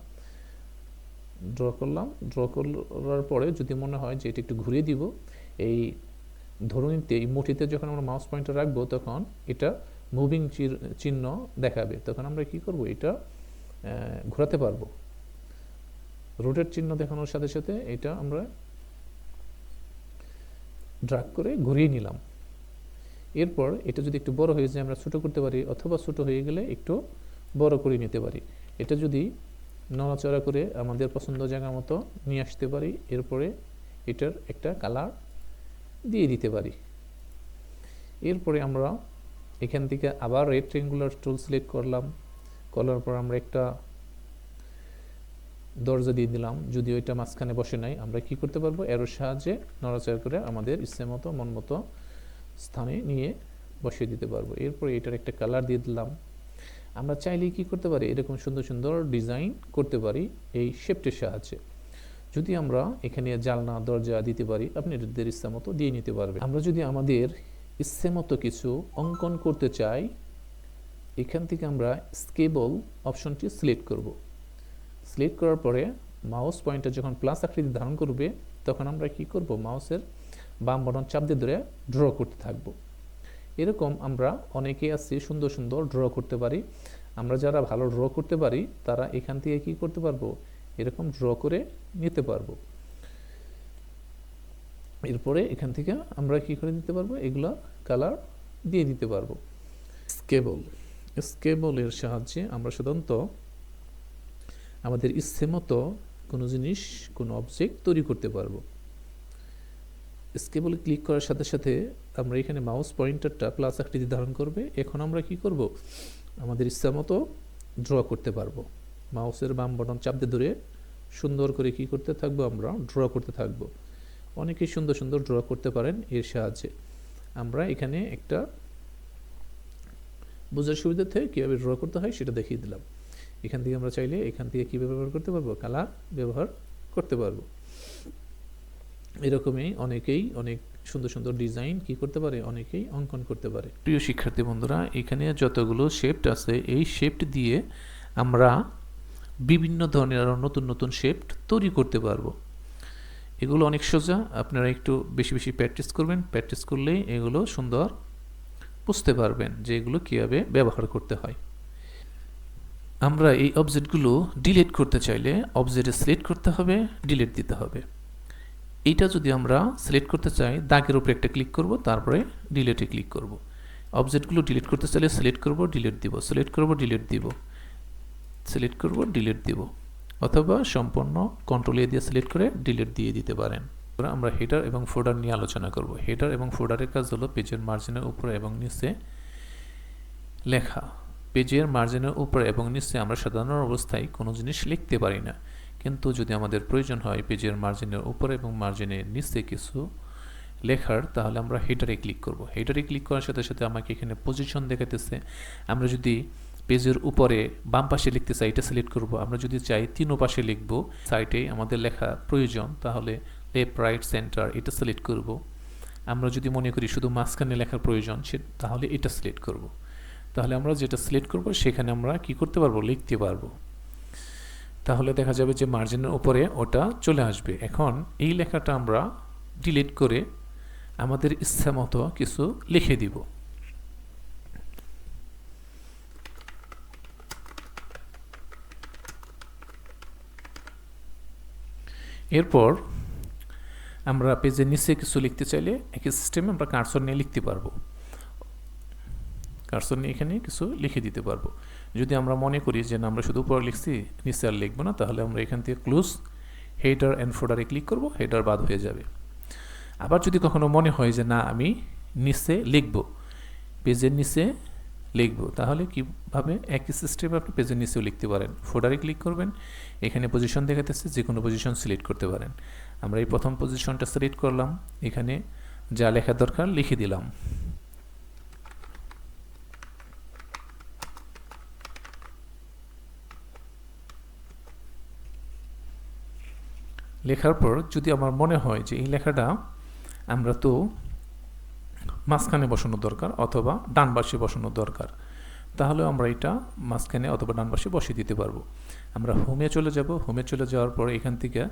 ড্র করলাম। ড্র করার পরে যদি মনে হয় যে এটা একটু ঘুরিয়ে দিব, এই ধরুনিতে এই মুঠিতে যখন আমরা মাউস পয়েন্টার রাখবো তখন এটা মুভিং চিহ্ন দেখাবে, তখন আমরা কি করব, এটা ঘোরাতে পারবো। রোটেট চিহ্ন দেখানোর সাথে সাথে এটা আমরা ড্র্যাগ করে ঘুরিয়ে নিলাম। এরপর এটা যদি একটু বড় হয়ে যায় আমরা ছোট করতে পারি, অথবা ছোট হয়ে গেলে একটু বড় করে নিতে পারি। এটা যদি নড়াচড়া করে আমাদের পছন্দ জায়গা মতো নিয়ে আসতে পারি, এরপরে এটার একটা কালার দিয়ে দিতে পারি। এরপরে আমরা এখান থেকে আবার রেক্ট্যাঙ্গুলার টুল সিলেক্ট করলাম, করার পর আমরা একটা দরজা দিয়ে দিলাম। যদিও এটা মাঝখানে বসে নাই, আমরা কি করতে পারবো, এরোর সাহায্যে নড়াচড়া করে আমাদের ইচ্ছে মতো মন মতো স্থানে নিয়ে বসিয়ে দিতে পারবো। এরপরে এটার একটা কালার দিয়ে দিলাম। আমরা চাইলেই কি করতে পারি, এরকম সুন্দর সুন্দর ডিজাইন করতে পারি এই শেপটির সাহায্যে। যদি আমরা এখানে জানলা দরজা দিতে পারি, আপনি এদের ইচ্ছা মতো দিয়ে নিতে পারবেন। আমরা যদি আমাদের ইচ্ছে মতো কিছু অঙ্কন করতে চাই, এখান থেকে আমরা স্কেবল অপশনটি সিলেক্ট করব। সিলেক্ট করার পরে মাউস পয়েন্টার যখন প্লাস আকৃতি ধারণ করবে তখন আমরা কি করব, মাউসের বাম বাটন চাপ দিয়ে ধরে ড্র করতে থাকব। এরকম আমরা অনেকেই আছি সুন্দর সুন্দর ড্র করতে পারি। আমরা যারা ভালো ড্র করতে পারি তারা এখান থেকে কি করতে পারবো, এরকম ড্র করে নিতে পারবো। এরপরে এখান থেকে আমরা কি করে দিতে পারবো, এগুলা কালার দিয়ে দিতে পারবো। স্কেবলের সাহায্যে আমরা সাধারণত আমাদের ইচ্ছে মতো কোনো জিনিস, কোনো অবজেক্ট তৈরি করতে পারবো। স্কেবলে ক্লিক করার সাথে সাথে আমরা এখানে মাউস পয়েন্টারটা প্লাস আকৃতি ধারণ করবে। এখন আমরা কি করব, আমাদের ইচ্ছা মতো ড্র করতে পারবো। মাউসের বাম বাটন চাপ দিয়ে ধরে সুন্দর করে কি করতে থাকবো, আমরা ড্র করতে থাকবো। অনেকেই সুন্দর সুন্দর ড্র করতে পারেন এর সাহায্যে। আমরা এখানে একটা বোঝার সুবিধার্থে কীভাবে ড্র করতে হয় সেটা দেখিয়ে দিলাম। এখান থেকে আমরা চাইলে এখান থেকে কী ব্যবহার করতে পারবো, কালার ব্যবহার করতে পারবো। এরকমই অনেকেই অনেক সুন্দর সুন্দর ডিজাইন কি করতে পারে, অনেকেই অঙ্কন করতে পারে। প্রিয় শিক্ষার্থী বন্ধুরা, এখানে যতগুলো শেপট আছে এই শেপট দিয়ে আমরা বিভিন্ন ধরনের আরও নতুন নতুন শেপট তৈরি করতে পারবো। এগুলো অনেক সোজা, আপনারা একটু বেশি বেশি প্র্যাকটিস করবেন। প্র্যাকটিস করলেই এগুলো সুন্দর বুঝতে পারবেন যে এগুলো কীভাবে ব্যবহার করতে হয়। আমরা এই অবজেক্টগুলো ডিলিট করতে চাইলে অবজেক্টে সিলেক্ট করতে হবে, ডিলিট দিতে হবে। এইটা যদি আমরা সিলেক্ট করতে চাই, দাগের উপরে একটা ক্লিক করব, তারপরে ডিলিটে ক্লিক করব। অবজেক্টগুলো ডিলিট করতে চাইলে সিলেক্ট করব, ডিলিট দিব, সিলেক্ট করব, ডিলিট দিব, সিলেক্ট করব, ডিলিট দিব, অথবা সম্পূর্ণ কন্ট্রোল এ দিয়ে সিলেক্ট করে ডিলিট দিয়ে দিতে পারেন। আমরা হেডার এবং ফোল্ডার নিয়ে আলোচনা করব। হেডার এবং ফোল্ডারের কাজ হলো পেজের মার্জিনের উপরে এবং নিচে লেখা। পেজের মার্জিনের উপরে এবং নিচে আমরা সাধারণ অবস্থায় কোনো জিনিস লিখতে পারি না, কিন্তু যদি আমাদের প্রয়োজন হয় পেজের মার্জিনের উপরে এবং মার্জিনের নিচে কিছু লেখার, তাহলে আমরা হেডারে ক্লিক করব। হেডারে ক্লিক করার সাথে সাথে আমাকে এখানে পজিশন দেখাতেছে। আমরা যদি পেজের উপরে বাম পাশে লিখতে চাই এটা সিলেক্ট করব। আমরা যদি চাই তিনও পাশে লিখব, সাইটে আমাদের লেখা প্রয়োজন, তাহলে লেফট রাইট সেন্টার এটা সিলেক্ট করব। আমরা যদি মনে করি শুধু মাঝখানে লেখার প্রয়োজন তাহলে এটা সিলেক্ট করব। তাহলে আমরা যেটা সিলেক্ট করব সেখানে আমরা কি করতে পারবো, লিখতে পারবো। তাহলে দেখা যাবে যে মার্জিনের উপরে ওটা চলে আসবে। এখন এই লেখাটা আমরা ডিলিট করে আমাদের ইচ্ছা মতো কিছু লিখে দিব। এরপর আমরা পেজের নিচে কিছু লিখতে চাইলে একই সিস্টেমে আমরা কার্সর নিয়ে লিখতে পারবো। কার্সর নিয়ে এখানে কিছু লিখে দিতে পারবো। যদি আমরা মনে করি যে না আমরা শুধু উপরে লিখছি নিচে আর লিখবো না, তাহলে আমরা এখান থেকে ক্লোজ হেডার অ্যান্ড ফোল্ডারে ক্লিক করব, হেডার বাদ হয়ে যাবে। আবার যদি কখনো মনে হয় যে না আমি নিচে লিখব, পেজের নিচে লিখব, তাহলে কীভাবে একই সিস্টেমে আপনি পেজের নিচেও লিখতে পারেন। ফোল্ডারে ক্লিক করবেন, এখানে পজিশন দেখাতেছে, যে কোনো পজিশন সিলেক্ট করতে পারেন। আমরা এই প্রথম পজিশনটা সিলেক্ট করলাম, এখানে যা লেখা দরকার লিখে দিলাম। লেখার পর যদি আমার মনে হয় যে এই লেখাটা আমরা তো মাঝখানে বসানো দরকার অথবা ডান পাশে বসানো দরকার, তাহলে আমরা এটা মাঝখানে অথবা ডান পাশে বসিয়ে দিতে পারবো। আমরা হোমে চলে যাব। হোমে চলে যাওয়ার পর এখান থেকে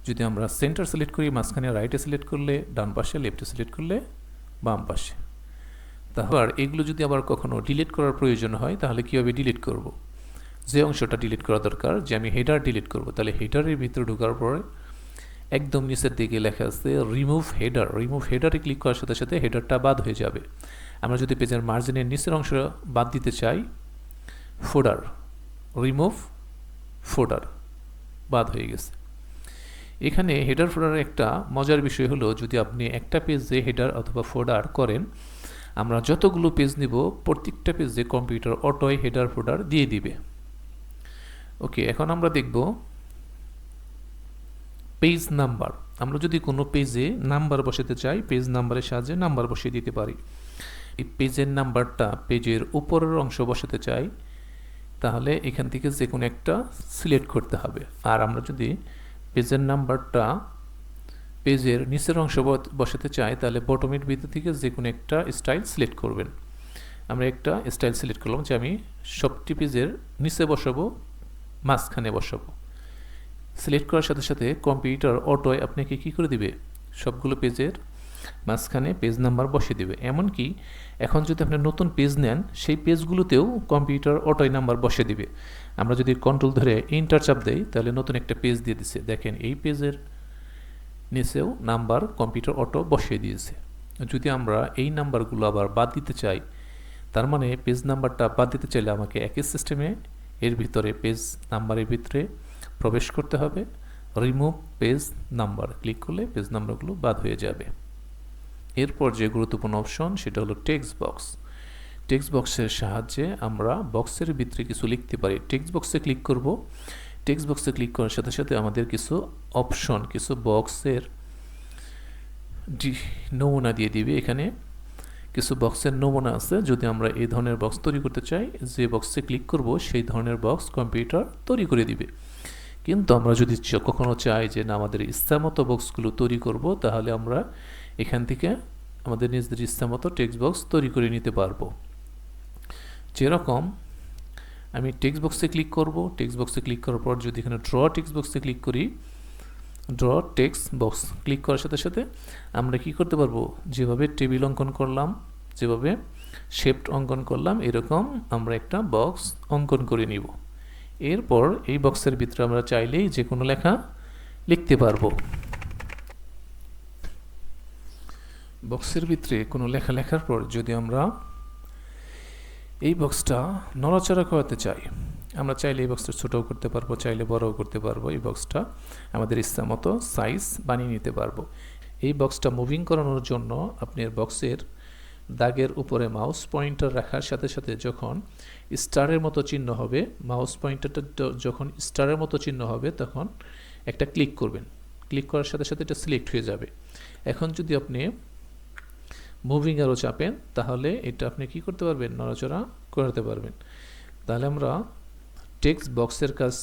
যদি আমরা সেন্টার সিলেক্ট করি, মাঝখানে রাইটে সিলেক্ট করলে ডান পাশে, লেফটে সিলেক্ট করলে বাম পাশে। তারপর এগুলো যদি আবার কখনো ডিলিট করার প্রয়োজন হয় তাহলে কীভাবে ডিলিট করব? যে অংশটা ডিলিট করা দরকার, যে আমি হেডার ডিলিট করব, তাহলে হেডারের ভিতরে ঢোকার পরে একদম নিচের দিকে লেখা আছে রিমুভ হেডার। রিমুভ হেডারে ক্লিক করার সাথে সাথে হেডারটা বাদ হয়ে যাবে। আমরা যদি পেজের মার্জিনের নিচের অংশ বাদ দিতে চাই, ফোল্ডার, রিমুভ ফোল্ডার, বাদ হয়ে গেছে। এখানে হেডার ফোল্ডারের একটা মজার বিষয় হলো, যদি আপনি একটা পেজে হেডার অথবা ফোল্ডার করেন, আমরা যতগুলো পেজ নিব প্রত্যেকটা পেজে কম্পিউটার অটোই হেডার ফোল্ডার দিয়ে দিবে। ওকে, এখন আমরা দেখব পেজ নাম্বার। আমরা যদি কোনো পেজে নাম্বার বসাতে চাই, পেজ নাম্বারের সাহায্যে নাম্বার বসিয়ে দিতে পারি। এই পেজের নাম্বারটা পেজের উপরের অংশ বসাতে চাই, তাহলে এখান থেকে যে কোনো একটা সিলেক্ট করতে হবে। আর আমরা যদি পেজের নাম্বারটা পেজের নিচের অংশ বসাতে চাই, তাহলে বটমের ভিতর থেকে যে কোনো একটা স্টাইল সিলেক্ট করবেন। আমরা একটা স্টাইল সিলেক্ট করলাম যে আমি সবটি পেজের নিচে বসাবো, মাঝখানে বসাবো। সিলেক্ট করার সাথে সাথে কম্পিউটার অটোয় আপনাকে কী করে দিবে, সবগুলো পেজের মাঝখানে পেজ নাম্বার বসিয়ে দেবে। এমনকি এখন যদি আপনি নতুন পেজ নেন, সেই পেজগুলোতেও কম্পিউটার অটোয় নাম্বার বসিয়ে দিবে। আমরা যদি কন্ট্রোল ধরে এন্টার চাপ দেই, তাহলে নতুন একটা পেজ দিয়ে দিচ্ছে। দেখেন এই পেজের নিচেও নাম্বার কম্পিউটার অটো বসিয়ে দিয়েছে। যদি আমরা এই নাম্বারগুলো আবার বাদ দিতে চাই, তার মানে পেজ নাম্বারটা বাদ দিতে চাইলে আমাকে একই সিস্টেমে এর ভিতরে পেজ নাম্বারের ভিতরে প্রবেশ করতে হবে। রিমুভ পেজ নাম্বার ক্লিক করলে পেজ নাম্বারগুলো বাদ হয়ে যাবে। এরপর যে গুরুত্বপূর্ণ অপশন সেটা হলো টেক্সট বক্স। টেক্সট বক্সের সাহায্যে আমরা বক্সের ভিতরে কিছু লিখতে পারি। টেক্সট বক্সে ক্লিক করব। টেক্সট বক্সে ক্লিক করার সাথে সাথে আমাদের কিছু অপশন, কিছু বক্সের নমুনা দিয়ে দিবে। এখানে কিছু বক্সের নমুনা আছে। যদি আমরা এই ধরনের বক্স তৈরি করতে চাই, যে বক্সে ক্লিক করব সেই ধরনের বক্স কম্পিউটার তৈরি করে দিবে। কিন্তু আমরা যদি কখনো চাই যে না, আমাদের ইচ্ছামতো বক্সগুলো তৈরি করব, তাহলে আমরা এখান থেকে আমাদের নিজেদের ইচ্ছামতো টেক্সট বক্স তৈরি করে নিতে পারবো। যেরকম আমি টেক্সট বক্সে ক্লিক করব। টেক্সট বক্সে ক্লিক করার পর যদি এখানে ড্র টেক্সট বক্সে ক্লিক করি, ড্র টেক্সট বক্স ক্লিক করার সাথে সাথে আমরা কি করতে পারবো, যেভাবে টেবিল অঙ্কন করলাম, যেভাবে শেপড অঙ্কন করলাম, এরকম আমরা একটা বক্স অঙ্কন করে নিব। এরপর এই বক্সের ভিতরে আমরা চাইলেই যে কোনো লেখা লিখতে পারবো। বক্সের ভিতরে কোনো লেখা লেখার পর যদি আমরা এই বক্সটা নড়াচড়া করাতে চাই, আমরা চাইলে এই বক্সটা ছোটও করতে পারবো, চাইলে বড়ও করতে পারবো। এই বক্সটা আমাদের ইচ্ছা মতো সাইজ বানিয়ে নিতে পারবো। এই বক্সটা মুভিং করানোর জন্য আপনি বক্সের দাগের উপরে মাউস পয়েন্টার রাখার সাথে সাথে যখন স্টারের মতো চিহ্ন হবে, মাউস পয়েন্টারটা যখন স্টারের মতো চিহ্ন হবে, তখন একটা ক্লিক করবেন। ক্লিক করার সাথে সাথে এটা সিলেক্ট হয়ে যাবে। এখন যদি আপনি মুভিং অ্যারো চাপেন, তাহলে এটা আপনি কি করতে পারবেন, নড়াচড়া করাতে পারবেন। তাহলে আমরা টেক্সট বক্সের কাজ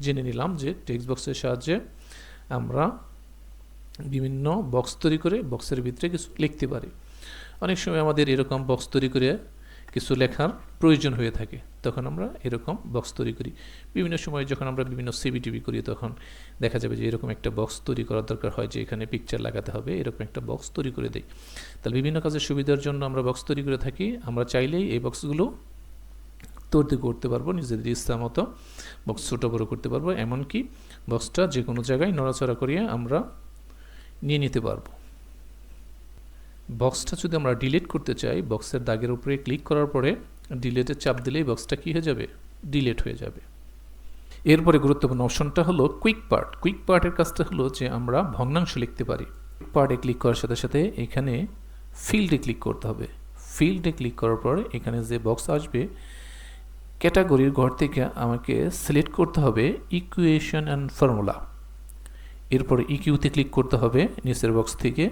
জেনে নিলাম যে টেক্সট বক্সের সাহায্যে আমরা বিভিন্ন বক্স তৈরি করে বক্সের ভিতরে কিছু লিখতে পারি। অনেক সময় আমাদের এরকম বক্স তৈরি করে কিছু লেখার প্রয়োজন হয়ে থাকে, তখন আমরা এরকম বক্স তৈরি করি। বিভিন্ন সময় যখন আমরা বিভিন্ন সিভিটিভি করি, তখন দেখা যাবে যে এরকম একটা বক্স তৈরি করার দরকার হয়, যে এখানে পিকচার লাগাতে হবে, এরকম একটা বক্স তৈরি করে দেয়। তাহলে বিভিন্ন কাজের সুবিধার জন্য আমরা বক্স তৈরি করে থাকি। আমরা চাইলেই এই বক্সগুলো তৈরি করতে পারবো, নিজেদের ইচ্ছা মতো বক্স ছোটো বড়ো করতে পারবো। এমনকি বক্সটা যে কোনো জায়গায় নড়াচড়া করিয়ে আমরা নিয়ে নিতে পারবো। বক্সটা যদি আমরা ডিলিট করতে চাই, বক্সের দাগের উপরে ক্লিক করার পরে ডিলিটের চাপ দিলেই বক্সটা কী হয়ে যাবে, ডিলিট হয়ে যাবে। এরপরে গুরুত্বপূর্ণ অপশনটা হলো কুইক পার্ট। কুইক পার্টের কাজটা হলো যে আমরা ভগ্নাংশ লিখতে পারি। কুইক পার্টে ক্লিক করার সাথে সাথে এখানে ফিল্ডে ক্লিক করতে হবে। ফিল্ডে ক্লিক করার পর এখানে যে বক্স আসবে, ক্যাটাগরির ঘর থেকে আমাকে সিলেক্ট করতে হবে ইকুয়েশন অ্যান্ড ফর্মুলা। এরপরে ইকিউতে ক্লিক করতে হবে নিচের বক্স থেকে।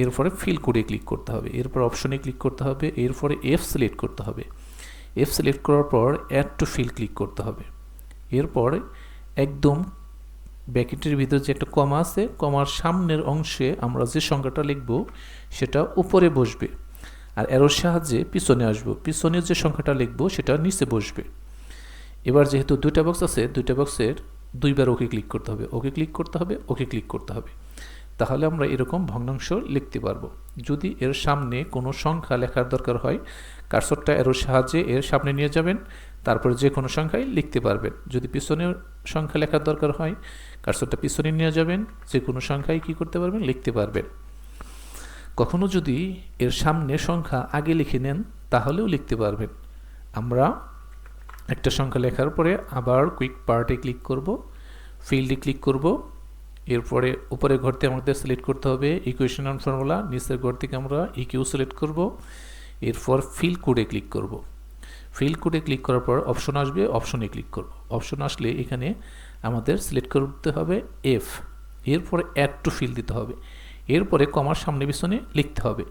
এরপরে ফিল কোডে ক্লিক করতে হবে। এরপর অপশনে ক্লিক করতে হবে। এরপরে এফ সিলেক্ট করতে হবে। এফ সিলেক্ট করার পর অ্যাড টু ফিল ক্লিক করতে হবে। এরপর একদম ব্র্যাকেটের ভিতরে যে একটা কমা আছে, কমার সামনের অংশে আমরা যে সংখ্যাটা লিখব সেটা উপরে বসবে। আর অ্যারোর সাহায্যে পিছনে আসবো, পিছনের যে সংখ্যাটা লিখবো সেটা নিচে বসবে। এবার যেহেতু দুইটা বক্স আছে, দুইটা বক্সের দুইবার ওকে ক্লিক করতে হবে, ওকে ক্লিক করতে হবে, ওকে ক্লিক করতে হবে। তাহলে আমরা এরকম ভগ্নাংশ লিখতে পারবো। যদি এর সামনে কোনো সংখ্যা লেখার দরকার হয়, কার্সরটা এর সাহায্যে এর সামনে নিয়ে যাবেন, তারপরে যে কোনো সংখ্যায় লিখতে পারবেন। যদি পিছনে সংখ্যা লেখার দরকার হয়, কার্সরটা পিছনে নিয়ে যাবেন, যে কোনো সংখ্যায় কী করতে পারবেন, লিখতে পারবেন। কখনো যদি এর সামনে সংখ্যা আগে লিখে নেন তাহলেও লিখতে পারবেন। আমরা একটা সংখ্যা লেখার পরে আবার কুইক পার্টে ক্লিক করব, ফিল্ডে ক্লিক করব, এরপরে উপরে ঘর থেকে আমাদের সিলেক্ট করতে হবে ইকুয়েশন অ্যান্ড ফর্মুলা, নিচের ঘর থেকে আমরা ইকিউ সিলেক্ট করব, এরপর ফিল কোডে ক্লিক করব। ফিল কোডে ক্লিক করার পর অপশন আসবে, অপশনে ক্লিক করব। অপশন আসলে এখানে আমাদের সিলেক্ট করতে হবে এফ, এরপরে অ্যাড টু ফিল দিতে হবে, এরপরে কমার সামনে পিছনে লিখতে হবে।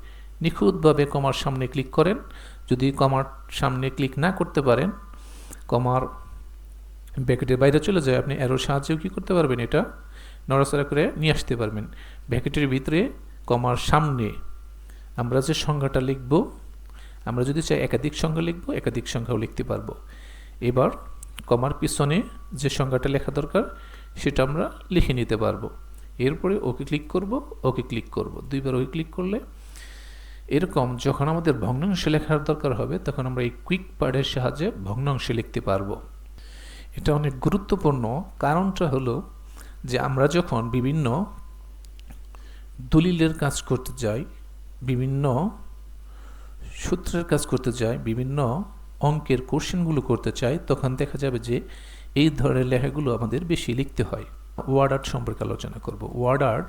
নিখুঁতভাবে কমার সামনে ক্লিক করেন। যদি কমার সামনে ক্লিক না করতে পারেন, কমার ব্র্যাকেটের বাইরে চলে যায়, আপনি অ্যারোর সাহায্যেও কী করতে পারবেন, এটা নড়াচড়া করে নিয়ে আসতে পারবেন। ব্র্যাকেটের ভিতরে কমার সামনে আমরা যে সংখ্যাটা লিখব, আমরা যদি চাই একাধিক সংখ্যা লিখব, একাধিক সংখ্যাও লিখতে পারবো। এবার কমার পিছনে যে সংখ্যাটা লেখা দরকার সেটা আমরা লিখে নিতে পারবো। এরপরে ওকে ক্লিক করব, ওকে ক্লিক করব, দুইবার ওকে ক্লিক করলে এরকম যখন আমাদের ভগ্নাংশে লেখার দরকার হবে তখন আমরা এই কুইক পার্টের সাহায্যে ভগ্নাংশে লিখতে পারবো। এটা অনেক গুরুত্বপূর্ণ। কারণটা হলো যে আমরা যখন বিভিন্ন দলিলের কাজ করতে যাই, বিভিন্ন সূত্রের কাজ করতে যাই, বিভিন্ন অঙ্কের কোশ্চেনগুলো করতে চাই, তখন দেখা যাবে যে এই ধরনের লেখাগুলো আমাদের বেশি লিখতে হয়। ওয়ার্ড আর্ট সম্পর্কে আলোচনা করব। ওয়ার্ড আর্ট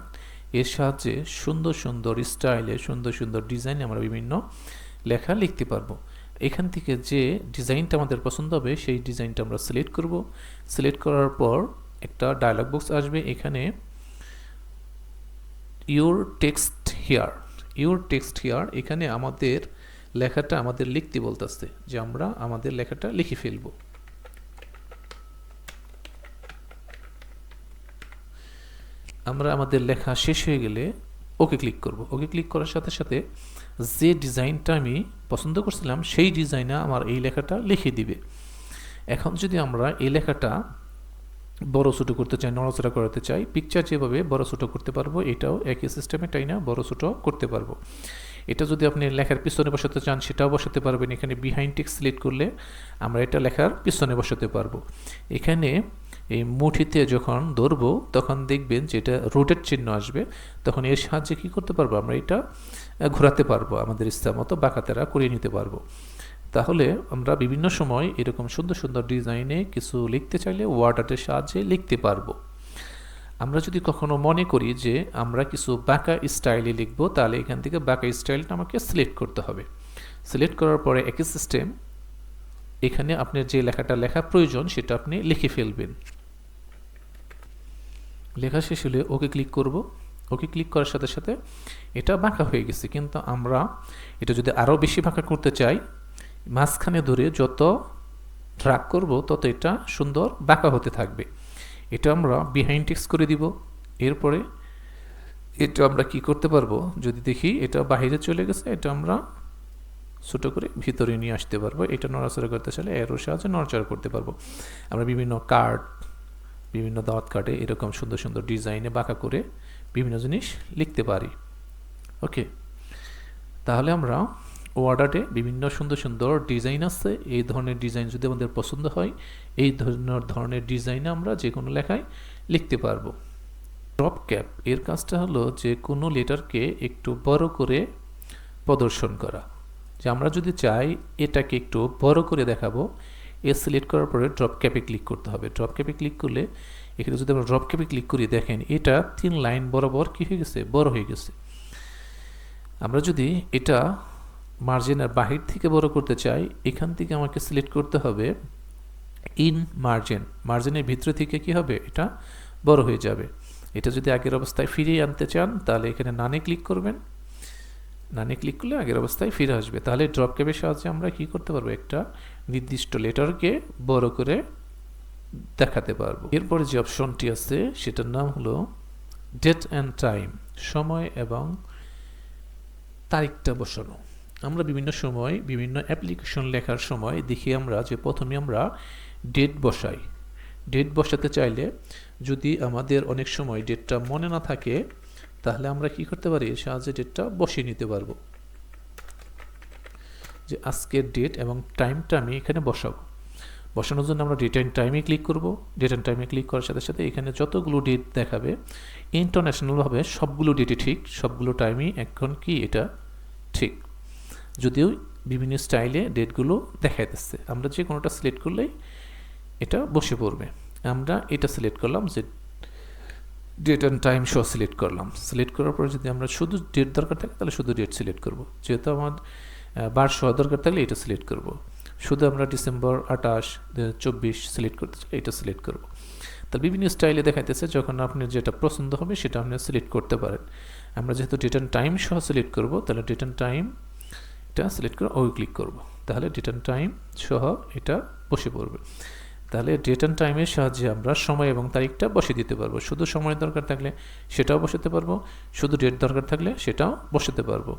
এর সাহায্যে সুন্দর সুন্দর স্টাইলে, সুন্দর সুন্দর ডিজাইনে আমরা বিভিন্ন লেখা লিখতে পারবো। এখান থেকে যে ডিজাইনটা আমাদের পছন্দ হবে সেই ডিজাইনটা আমরা সিলেক্ট করব। সিলেক্ট করার পর একটা ডায়লগ বক্স আসবে, এখানে your text here, your text here, এখানে আমাদের লেখাটা আমাদের লিখতে বলতেছে যে আমরা আমাদের লেখাটা লিখে ফেলব। আমরা আমাদের লেখা শেষ হয়ে গেলে ওকে ক্লিক করব। ওকে ক্লিক করার সাথে সাথে যে ডিজাইনটা আমি পছন্দ করছিলাম সেই ডিজাইনে আমার এই লেখাটা লিখে দিবে। এখন যদি আমরা এই লেখাটা বড় ছোটো করতে চাই, নড়াচড়া করাতে চাই, পিকচার যেভাবে বড় ছোটো করতে পারবো এটাও একই সিস্টেমে, তাই না, বড় ছোটো করতে পারবো। এটা যদি আপনি লেখার পিছনে বসাতে চান সেটাও বসাতে পারবেন। এখানে বিহাইন্ড টেক্সট সিলেক্ট করলে আমরা এটা লেখার পিছনে বসাতে পারবো। এখানে এই মুঠিতে যখন ধরবো তখন দেখবেন যে এটা রোটেট চিহ্ন আসবে, তখন এর সাহায্যে কী করতে পারবো, আমরা এটা ঘোরাতে পারবো, আমাদের ইচ্ছা মতো বাঁকাতেরা করিয়ে নিতে পারবো। তাহলে আমরা বিভিন্ন সময় এরকম সুন্দর সুন্দর ডিজাইনে কিছু লিখতে চাইলে ওয়ার্ড আর্টের সাহায্যে লিখতে পারবো। আমরা যদি কখনো মনে করি যে আমরা কিছু বাঁকা স্টাইলে লিখব, তাহলে এখান থেকে বাঁকা স্টাইলটা আমাকে সিলেক্ট করতে হবে। সিলেক্ট করার পরে একই সিস্টেম, এখানে আপনার যে লেখাটা লেখা প্রয়োজন সেটা আপনি লিখে ফেলবেন। লেখা শেষ হলে ওকে ক্লিক করব। ওকে ক্লিক করার সাথে সাথে এটা বাঁকা হয়ে গেছে, কিন্তু আমরা এটা যদি আরও বেশি বাঁকা করতে চাই, মাঝখানে ধরে যত ড্র্যাগ করব তত এটা সুন্দর বাঁকা হতে থাকবে। এটা আমরা বিহাইন্ড টেক্সট করে দিব। এরপরে এটা আমরা কি করতে পারবো, যদি দেখি এটা বাইরে চলে গেছে, এটা আমরা ছোটো করে ভিতরে নিয়ে আসতে পারবো। এটা নড়াচড়া করতে চাইলে এরও সাহায্যে নড়াচড়া করতে পারবো। আমরা বিভিন্ন কার্ড, বিভিন্ন দাওয়াত কার্ডে এরকম সুন্দর সুন্দর ডিজাইনে বাঁকা করে বিভিন্ন জিনিস লিখতে পারি। ওকে, তাহলে আমরা ওয়ার্ড আর্টে বিভিন্ন সুন্দর সুন্দর ডিজাইন আছে। এই ধরনের ডিজাইন যদি আমাদের পছন্দ হয়, এই ধরনের ডিজাইনে আমরা যে কোনো লেখায় লিখতে পারবো। ড্রপ ক্যাপ এর কাজটা হলো যে কোনো লেটারকে একটু বড় করে প্রদর্শন করা। যে আমরা যদি চাই এটাকে একটু বড় করে দেখাবো, এ সিলেক্ট করার পরে ড্রপ ক্যাপে ক্লিক করতে হবে। ড্রপ ক্যাপে ক্লিক করলে এখানে যদি আমরা ড্রপ ক্যাপে ক্লিক করি, দেখেন এটা 3 লাইন বরাবর কী হয়ে গেছে, বড় হয়ে গেছে। আমরা যদি এটা মার্জিনের বাহির থেকে বড় করতে চাই, এখান থেকে আমাকে সিলেক্ট করতে হবে ইন মার্জিন, মার্জিনের ভিতরে থেকে কি হবে, এটা বড় হয়ে যাবে। এটা যদি আগের অবস্থায় ফিরিয়ে আনতে চান তাহলে এখানে নানে ক্লিক করবেন, নানে ক্লিক করলে আগের অবস্থায় ফিরে আসবে। তাহলে ড্রপ ক্যাপের সাহায্যে আমরা কি করতে পারবো, একটা নির্দিষ্ট লেটারকে বড় করে দেখাতে পারবো। এরপরে যে অপশনটি আছে সেটার নাম হলো ডেট অ্যান্ড টাইম, সময় এবং তারিখটা বসানো। আমরা বিভিন্ন সময় বিভিন্ন অ্যাপ্লিকেশন লেখার সময় দেখি আমরা যে প্রথমে আমরা ডেট বসাই। ডেট বসাতে চাইলে যদি আমাদের অনেক সময় ডেটটা মনে না থাকে, তাহলে আমরা কি করতে পারি, এর সাহায্যে ডেটটা বসিয়ে নিতে পারবো। যে আজকের ডেট এবং টাইমটা আমি এখানে বসাবো। বসানোর জন্য আমরা ডেট অ্যান্ড টাইমে ক্লিক করব। ডেট অ্যান্ড টাইমে ক্লিক করার সাথে সাথে এখানে যতগুলো ডেট দেখাবে ইন্টারন্যাশনালভাবে সবগুলো ডেটই ঠিক, সবগুলো টাইমই এখন কি এটা ঠিক, যদিও বিভিন্ন স্টাইলে ডেটগুলো দেখাইতেছে। আমরা যে কোনোটা সিলেক্ট করলেই এটা বসে পড়বে। আমরা এটা সিলেক্ট করলাম যে date and time show select করলাম। সিলেক্ট করার পর যদি আমরা শুধু ডেট দরকার থাকে তাহলে শুধু ডেট সিলেক্ট করব। যেহেতু আমার বার শো দরকার থাকলে এটা সিলেক্ট করব। শুধু আমরা ডিসেম্বর 28, 2024 সিলেক্ট করতে চাই, এটা সিলেক্ট করব। তাহলে বিভিন্ন স্টাইলে দেখাইতেছে, যখন আপনার যেটা পছন্দ হবে সেটা আপনি সিলেক্ট করতে পারেন। আমরা যেহেতু ডেট অ্যান্ড টাইম সহ সিলেক্ট করব, তাহলে ডেট অ্যান্ড টাইম এটা সিলেক্ট করে ওই ক্লিক করব। তাহলে ডেট অ্যান্ড টাইম সহ এটা বসে পড়বে। তাহলে ডেট অ্যান্ড টাইমের সাহায্যে আমরা সময় এবং তারিখটা বসিয়ে দিতে পারবো। শুধু সময় দরকার থাকলে সেটাও বসাতে পারবো, শুধু ডেট দরকার থাকলে সেটাও বসাতে পারবো।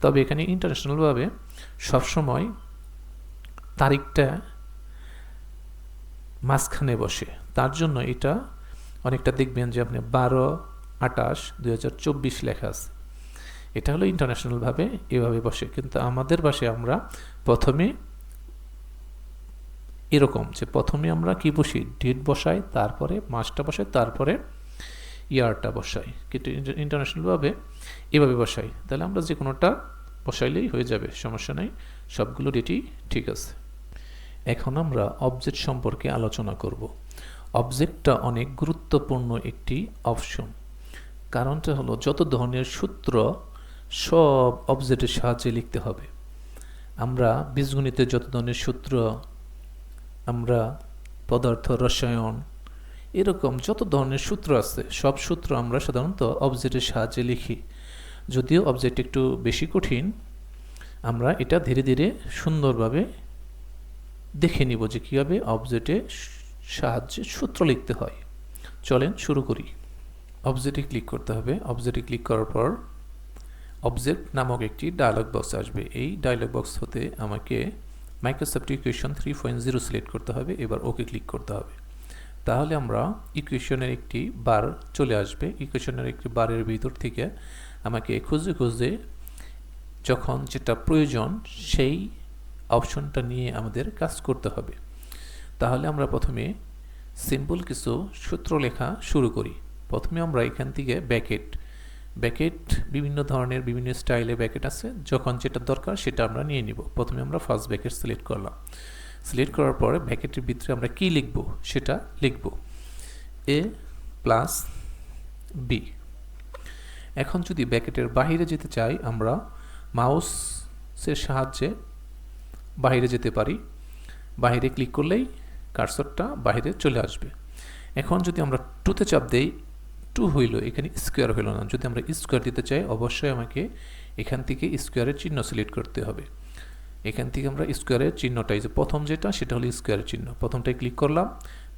তবে এখানে ইন্টারন্যাশনালভাবে সবসময় তারিখটা মাঝখানে বসে, তার জন্য এটা অনেকটা দেখবেন যে আপনি 12/28/2024 লেখা আছে। এটা হলো ইন্টারন্যাশনালভাবে এভাবে বসে, কিন্তু আমাদের ভাষায় আমরা প্রথমে এরকম যে প্রথমে আমরা কি বসি, ডেট বসাই, তারপরে মাসটা বসাই, তারপরে ইয়ারটা বসাই, কিন্তু ইন্টারন্যাশনালভাবে এভাবে বসাই। তাহলে আমরা যে কোনোটা বসাইলেই হয়ে যাবে, সমস্যা নেই, সবগুলো ডেটই ঠিক আছে। এখন আমরা অবজেক্ট সম্পর্কে আলোচনা করব। অবজেক্টটা অনেক গুরুত্বপূর্ণ একটি অপশন। কারণটা হলো যত ধরনের সূত্র সব অবজেক্টের সাহায্যে লিখতে হবে। আমরা বীজগণিতের যত ধরনের সূত্র, আমরা পদার্থ রসায়ন, এরকম যত ধরনের সূত্র আছে সব সূত্র আমরা সাধারণত অবজেক্টের সাহায্যে লিখি। যদিও অবজেক্ট একটু বেশি কঠিন, আমরা এটা ধীরে ধীরে সুন্দরভাবে দেখে নিব যে কীভাবে অবজেক্টের সাহায্যে সূত্র লিখতে হয়। চলেন শুরু করি। অবজেক্টে ক্লিক করতে হবে। অবজেক্টে ক্লিক করার পর অবজেক্ট নামক একটি ডায়লগ বক্স আসবে। এই ডায়লগ বক্স হতে আমাকে মাইক্রোসফট ইকুয়েশন 3.0 সিলেক্ট করতে হবে। এবার ওকে ক্লিক করতে হবে। তাহলে আমরা ইকুয়েশনের একটি বার চলে আসবে। ইকুয়েশনের একটি বারের ভিতর থেকে আমাকে খুঁজে খুঁজে যখন যেটা প্রয়োজন সেই অপশনটা নিয়ে আমাদের কাজ করতে হবে। তাহলে আমরা প্রথমে সিম্পল কিছু সূত্র লেখা শুরু করি। প্রথমে আমরা এখান থেকে ব্যাকেট বিভিন্ন ধরনের বিভিন্ন স্টাইলে ব্যাকেট আছে, যখন যেটা দরকার সেটা আমরা নিয়ে নিব। প্রথমে আমরা ফার্স্ট ব্যাকেট সিলেক্ট করলাম। সিলেক্ট করার পরে ব্যাকেটের ভিতরে আমরা কি লিখব সেটা লিখব, a প্লাস b। এখন যদি ব্যাকেটের বাইরে যেতে চাই, আমরা মাউসের সাহায্যে বাইরে যেতে পারি। বাইরে ক্লিক করলেই কার্সরটা বাইরে চলে আসবে। এখন যদি আমরা 2তে চাপ দেই, 2 হইল, এখানে স্কোয়ার হইল না। যদি আমরা স্কোয়ার দিতে চাই, অবশ্যই আমাকে এখান থেকে স্কোয়ারের চিহ্ন সিলেক্ট করতে হবে। এখান থেকে আমরা স্কোয়ারের চিহ্নটাই, যে প্রথম যেটা সেটা হলো স্কোয়ারের চিহ্ন, প্রথমটাই ক্লিক করলাম।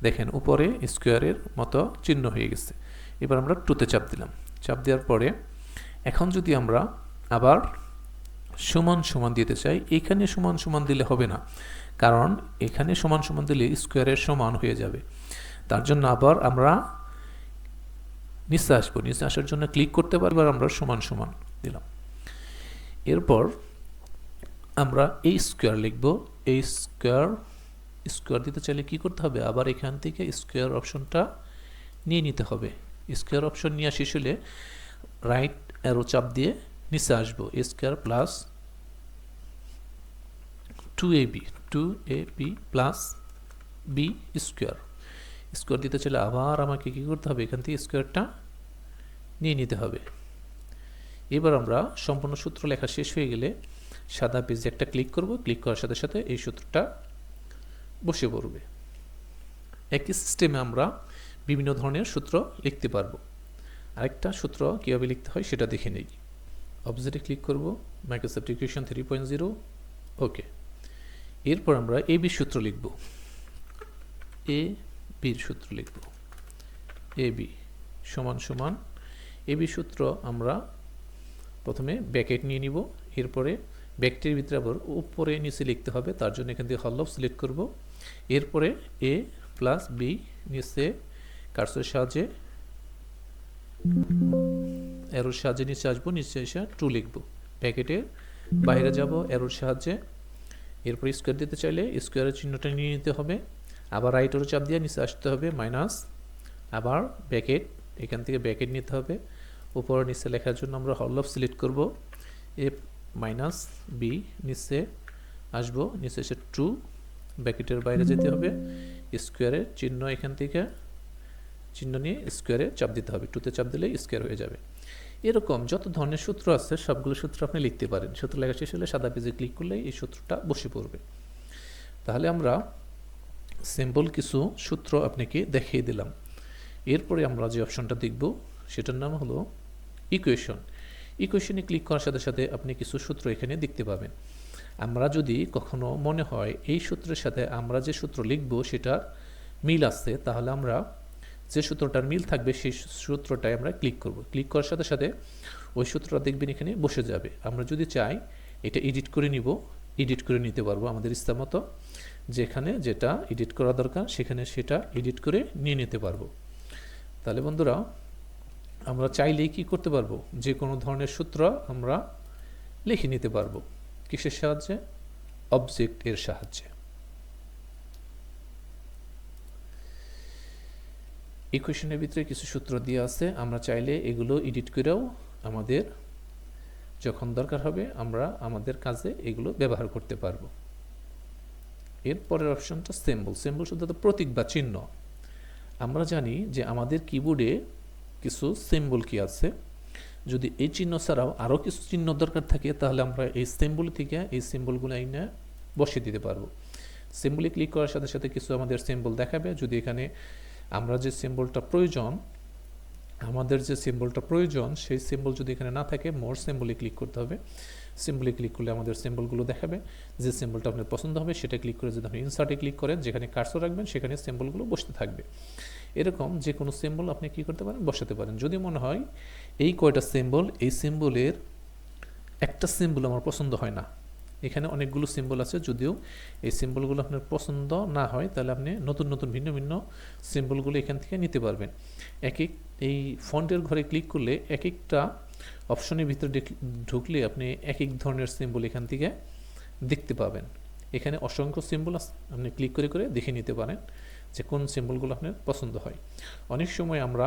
দেখেন উপরে স্কোয়ারের মতো চিহ্ন হয়ে গেছে। এবার আমরা 2তে চাপ দিলাম। চাপ দেওয়ার পরে এখন যদি আমরা আবার সমান সমান দিতে চাই, এখানে সমান সমান দিলে হবে না, কারণ এখানে সমান সমান দিলে স্কোয়ারের সমান হয়ে যাবে। তার জন্য আবার আমরা নিচে আসবো। নিচে আসার জন্য ক্লিক করতে পারবো, আর আমরা সমান সমান দিলাম। এরপর আমরা এই স্কোয়ার লিখব। এই স্কোয়ার দিতে চাইলে কি করতে হবে, আবার এখান থেকে স্কোয়ার অপশনটা নিয়ে নিতে হবে। স্কোয়ার অপশন নিয়ে শেষ হলে রাইট অ্যারো চাপ দিয়ে নিচে আসবো। a square plus 2ab plus b square দিতে চাইলে আবার আমাকে কি করতে হবে, এখান থেকে স্কোয়ারটা নিয়ে নিতে হবে। এবার আমরা সম্পূর্ণ সূত্র লেখা শেষ হয়ে গেলে সাদা পেজে একটা ক্লিক করব। ক্লিক করার সাথে সাথে এই সূত্রটা বসে পড়বে। একই সিস্টেমে আমরা বিভিন্ন ধরনের সূত্র লিখতে পারবো। আরেকটা সূত্র কীভাবে লিখতে হয় সেটা দেখে নেই। অবজেক্টে ক্লিক করব, মাইক্রোসফট ইকুয়েশন 3.0, ওকে। এরপর আমরা এ বি সূত্র লিখব। বির সূত্র লিখব, এ বি সমান সমান এ বি সূত্র আমরা প্রথমে ব্র্যাকেট নিয়ে নিব। এরপরে ব্যাকটির ভিতরে আবার উপরে নিচে লিখতে হবে, তার জন্য এখান থেকে হল অফ সিলেক্ট করব। এরপরে এ প্লাস বি নিচে কার্সরের সাহায্যে অ্যারোর সাহায্যে নিচে আসবো, নিচে এসে ট্রু লিখবো। ব্র্যাকেটের বাইরে যাব অ্যারোর সাহায্যে, এরপর স্কোয়ার দিতে চাইলে স্কোয়ারের চিহ্নটা নিয়ে নিতে হবে, আবার রাইট অ্যারো চাপ দিয়ে নিচে আসতে হবে মাইনাস, আবার ব্র্যাকেট, এখান থেকে ব্র্যাকেট নিতে হবে, উপর নিচে লেখার জন্য আমরা হল অফ সিলেক্ট করব। এ মাইনাস বি নিচে আসবো, নিচে এসে ট্রু, ব্র্যাকেটের বাইরে যেতে হবে, স্কোয়ারের চিহ্ন এখান থেকে চিহ্ন নিয়ে স্কোয়ারে চাপ দিতে হবে, টুতে চাপ দিলে স্কোয়ার হয়ে যাবে। এরকম যত ধরনের সূত্র আছে সবগুলো সূত্র আপনি লিখতে পারেন। সূত্র লেখা শেষ হলে সাদা পেজে ক্লিক করলে এই সূত্রটা বসে পড়বে। তাহলে আমরা সিম্পল কিছু সূত্র আপনাকে দেখিয়ে দিলাম। এরপরে আমরা যে অপশনটা দেখব সেটার নাম হলো ইকুয়েশন। ইকুয়েশনে ক্লিক করার সাথে সাথে আপনি কিছু সূত্র এখানে দেখতে পাবেন। আমরা যদি কখনো মনে হয় এই সূত্রের সাথে আমরা যে সূত্র লিখব সেটার মিল আছে, তাহলে আমরা যে সূত্রটার মিল থাকবে সেই সূত্রটাই আমরা ক্লিক করব। ক্লিক করার সাথে সাথে ওই সূত্রটা দেখবেন এখানে বসে যাবে। আমরা যদি চাই এটা এডিট করে নিব, এডিট করে নিতে পারবো আমাদের ইচ্ছা মতো, যেখানে যেটা এডিট করা দরকার সেখানে সেটা এডিট করে নিয়ে নিতে পারবো। তাহলে বন্ধুরা আমরা চাইলেই কি করতে পারবো, যে কোনো ধরনের সূত্র আমরা লিখে নিতে পারবো। কিসের সাহায্যে? অবজেক্ট এর সাহায্যে। ইকুয়েশনের ভিতরে কিছু সূত্র দিয়ে আছে, আমরা চাইলে এগুলো এডিট করেও আমাদের যখন দরকার হবে আমরা আমাদের কাজে এগুলো ব্যবহার করতে পারবো। এরপরের অপশনটা সিম্বল। সিম্বল শুধু প্রতীক বা চিহ্ন। আমরা জানি যে আমাদের কিবোর্ডে কিছু সিম্বল কি আছে, যদি এই চিহ্ন ছাড়াও আরও কিছু চিহ্ন দরকার থাকে তাহলে আমরা এই সিম্বল থেকে এই সিম্বলগুলো এনে বসিয়ে দিতে পারবো। সিম্বলে ক্লিক করার সাথে সাথে কিছু আমাদের সিম্বল দেখাবে। যদি এখানে আমরা যে সিম্বলটা প্রয়োজন, আমাদের যে সিম্বলটা প্রয়োজন সেই সিম্বল যদি এখানে না থাকে, মোর সিম্বলে ক্লিক করতে হবে। সিম্বলে ক্লিক করলে আমাদের সিম্বলগুলো দেখাবে। যে সিম্বলটা আপনার পছন্দ হবে সেটা ক্লিক করে যদি আপনি ইনসার্টে ক্লিক করেন, যেখানে কার্সর রাখবেন সেখানে সিম্বলগুলো বসতে থাকবে। এরকম যে কোনো সিম্বল আপনি কি করতে পারেন, বসাতে পারেন। যদি মনে হয় এই কয়টা সিম্বল, এই সিম্বলের একটা সিম্বল আমার পছন্দ হয় না, এখানে অনেকগুলো সিম্বল আছে, যদিও এই সিম্বলগুলো আপনার পছন্দ না হয় তাহলে আপনি নতুন নতুন ভিন্ন ভিন্ন সিম্বলগুলো এখান থেকে নিতে পারবেন। এই ফন্টের ঘরে ক্লিক করলে এক একটা অপশনের ভিতরে ঢুকলে আপনি এক এক ধরনের সিম্বল এখান থেকে দেখতে পাবেন। এখানে অসংখ্য সিম্বল আছে, আপনি ক্লিক করে করে দেখে নিতে পারেন যে কোন সিম্বলগুলো আপনার পছন্দ হয়। অনেক সময় আমরা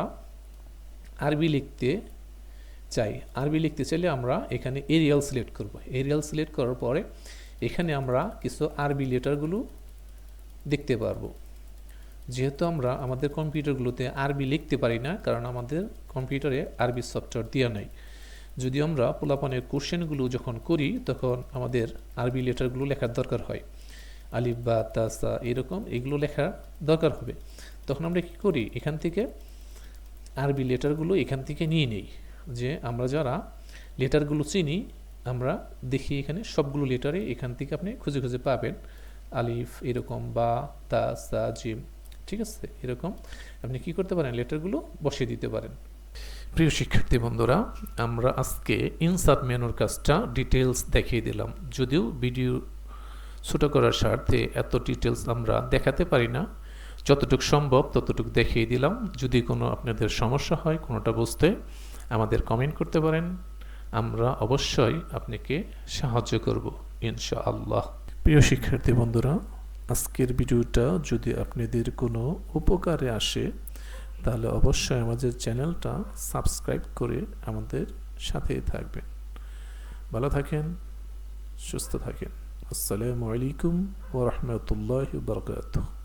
আরবি লিখতে চাই, আরবি লিখতে চাইলে আমরা এখানে এরিয়াল সিলেক্ট করব। এরিয়াল সিলেক্ট করার পরে এখানে আমরা কিছু আরবি লেটারগুলো দেখতে পারবো। যেহেতু আমরা আমাদের কম্পিউটারগুলোতে আরবি লিখতে পারি না, কারণ আমাদের কম্পিউটারে আরবি সফটওয়্যার দেওয়া নাই। যদি আমরা পোলাপানের কোশ্চেনগুলো যখন করি তখন আমাদের আরবি লেটারগুলো লেখার দরকার হয়, আলিফ বা তা সা এরকম এগুলো লেখার দরকার হবে। তখন আমরা কি করি, এখান থেকে আরবি লেটারগুলো এখান থেকে নিয়ে নিই। যে আমরা যারা লেটারগুলো চিনি আমরা দেখি এখানে সবগুলো লেটারে এখান থেকে আপনি খুঁজে খুঁজে পাবেন, আলিফ এরকম বা তা সা জিম, ঠিক আছে। এরকম আপনি কি করতে পারেন, লেটারগুলো বসিয়ে দিতে পারেন। প্রিয় শিক্ষার্থী বন্ধুরা, আমরা আজকে ইনসার্ট মেনুর কাজটা ডিটেলস দেখিয়ে দিলাম। যদিও ভিডিও ছোটো করার স্বার্থে এত ডিটেলস আমরা দেখাতে পারি না, যতটুকু সম্ভব ততটুকু দেখিয়ে দিলাম। যদি কোনো আপনাদের সমস্যা হয় কোনোটা বুঝতে, আমাদের কমেন্ট করতে পারেন, আমরা অবশ্যই আপনাকে সাহায্য করব ইনশাআল্লাহ। প্রিয় শিক্ষার্থী বন্ধুরা, আজকের ভিডিওটা যদি আপনাদের কোনো উপকারে আসে তাহলে অবশ্যই আমাদের চ্যানেলটা সাবস্ক্রাইব করে আমাদের সাথেই থাকবেন। ভালো থাকেন, সুস্থ থাকেন। আসসালামু আলাইকুম ওয়া রাহমাতুল্লাহি ওয়া বারাকাতুহু।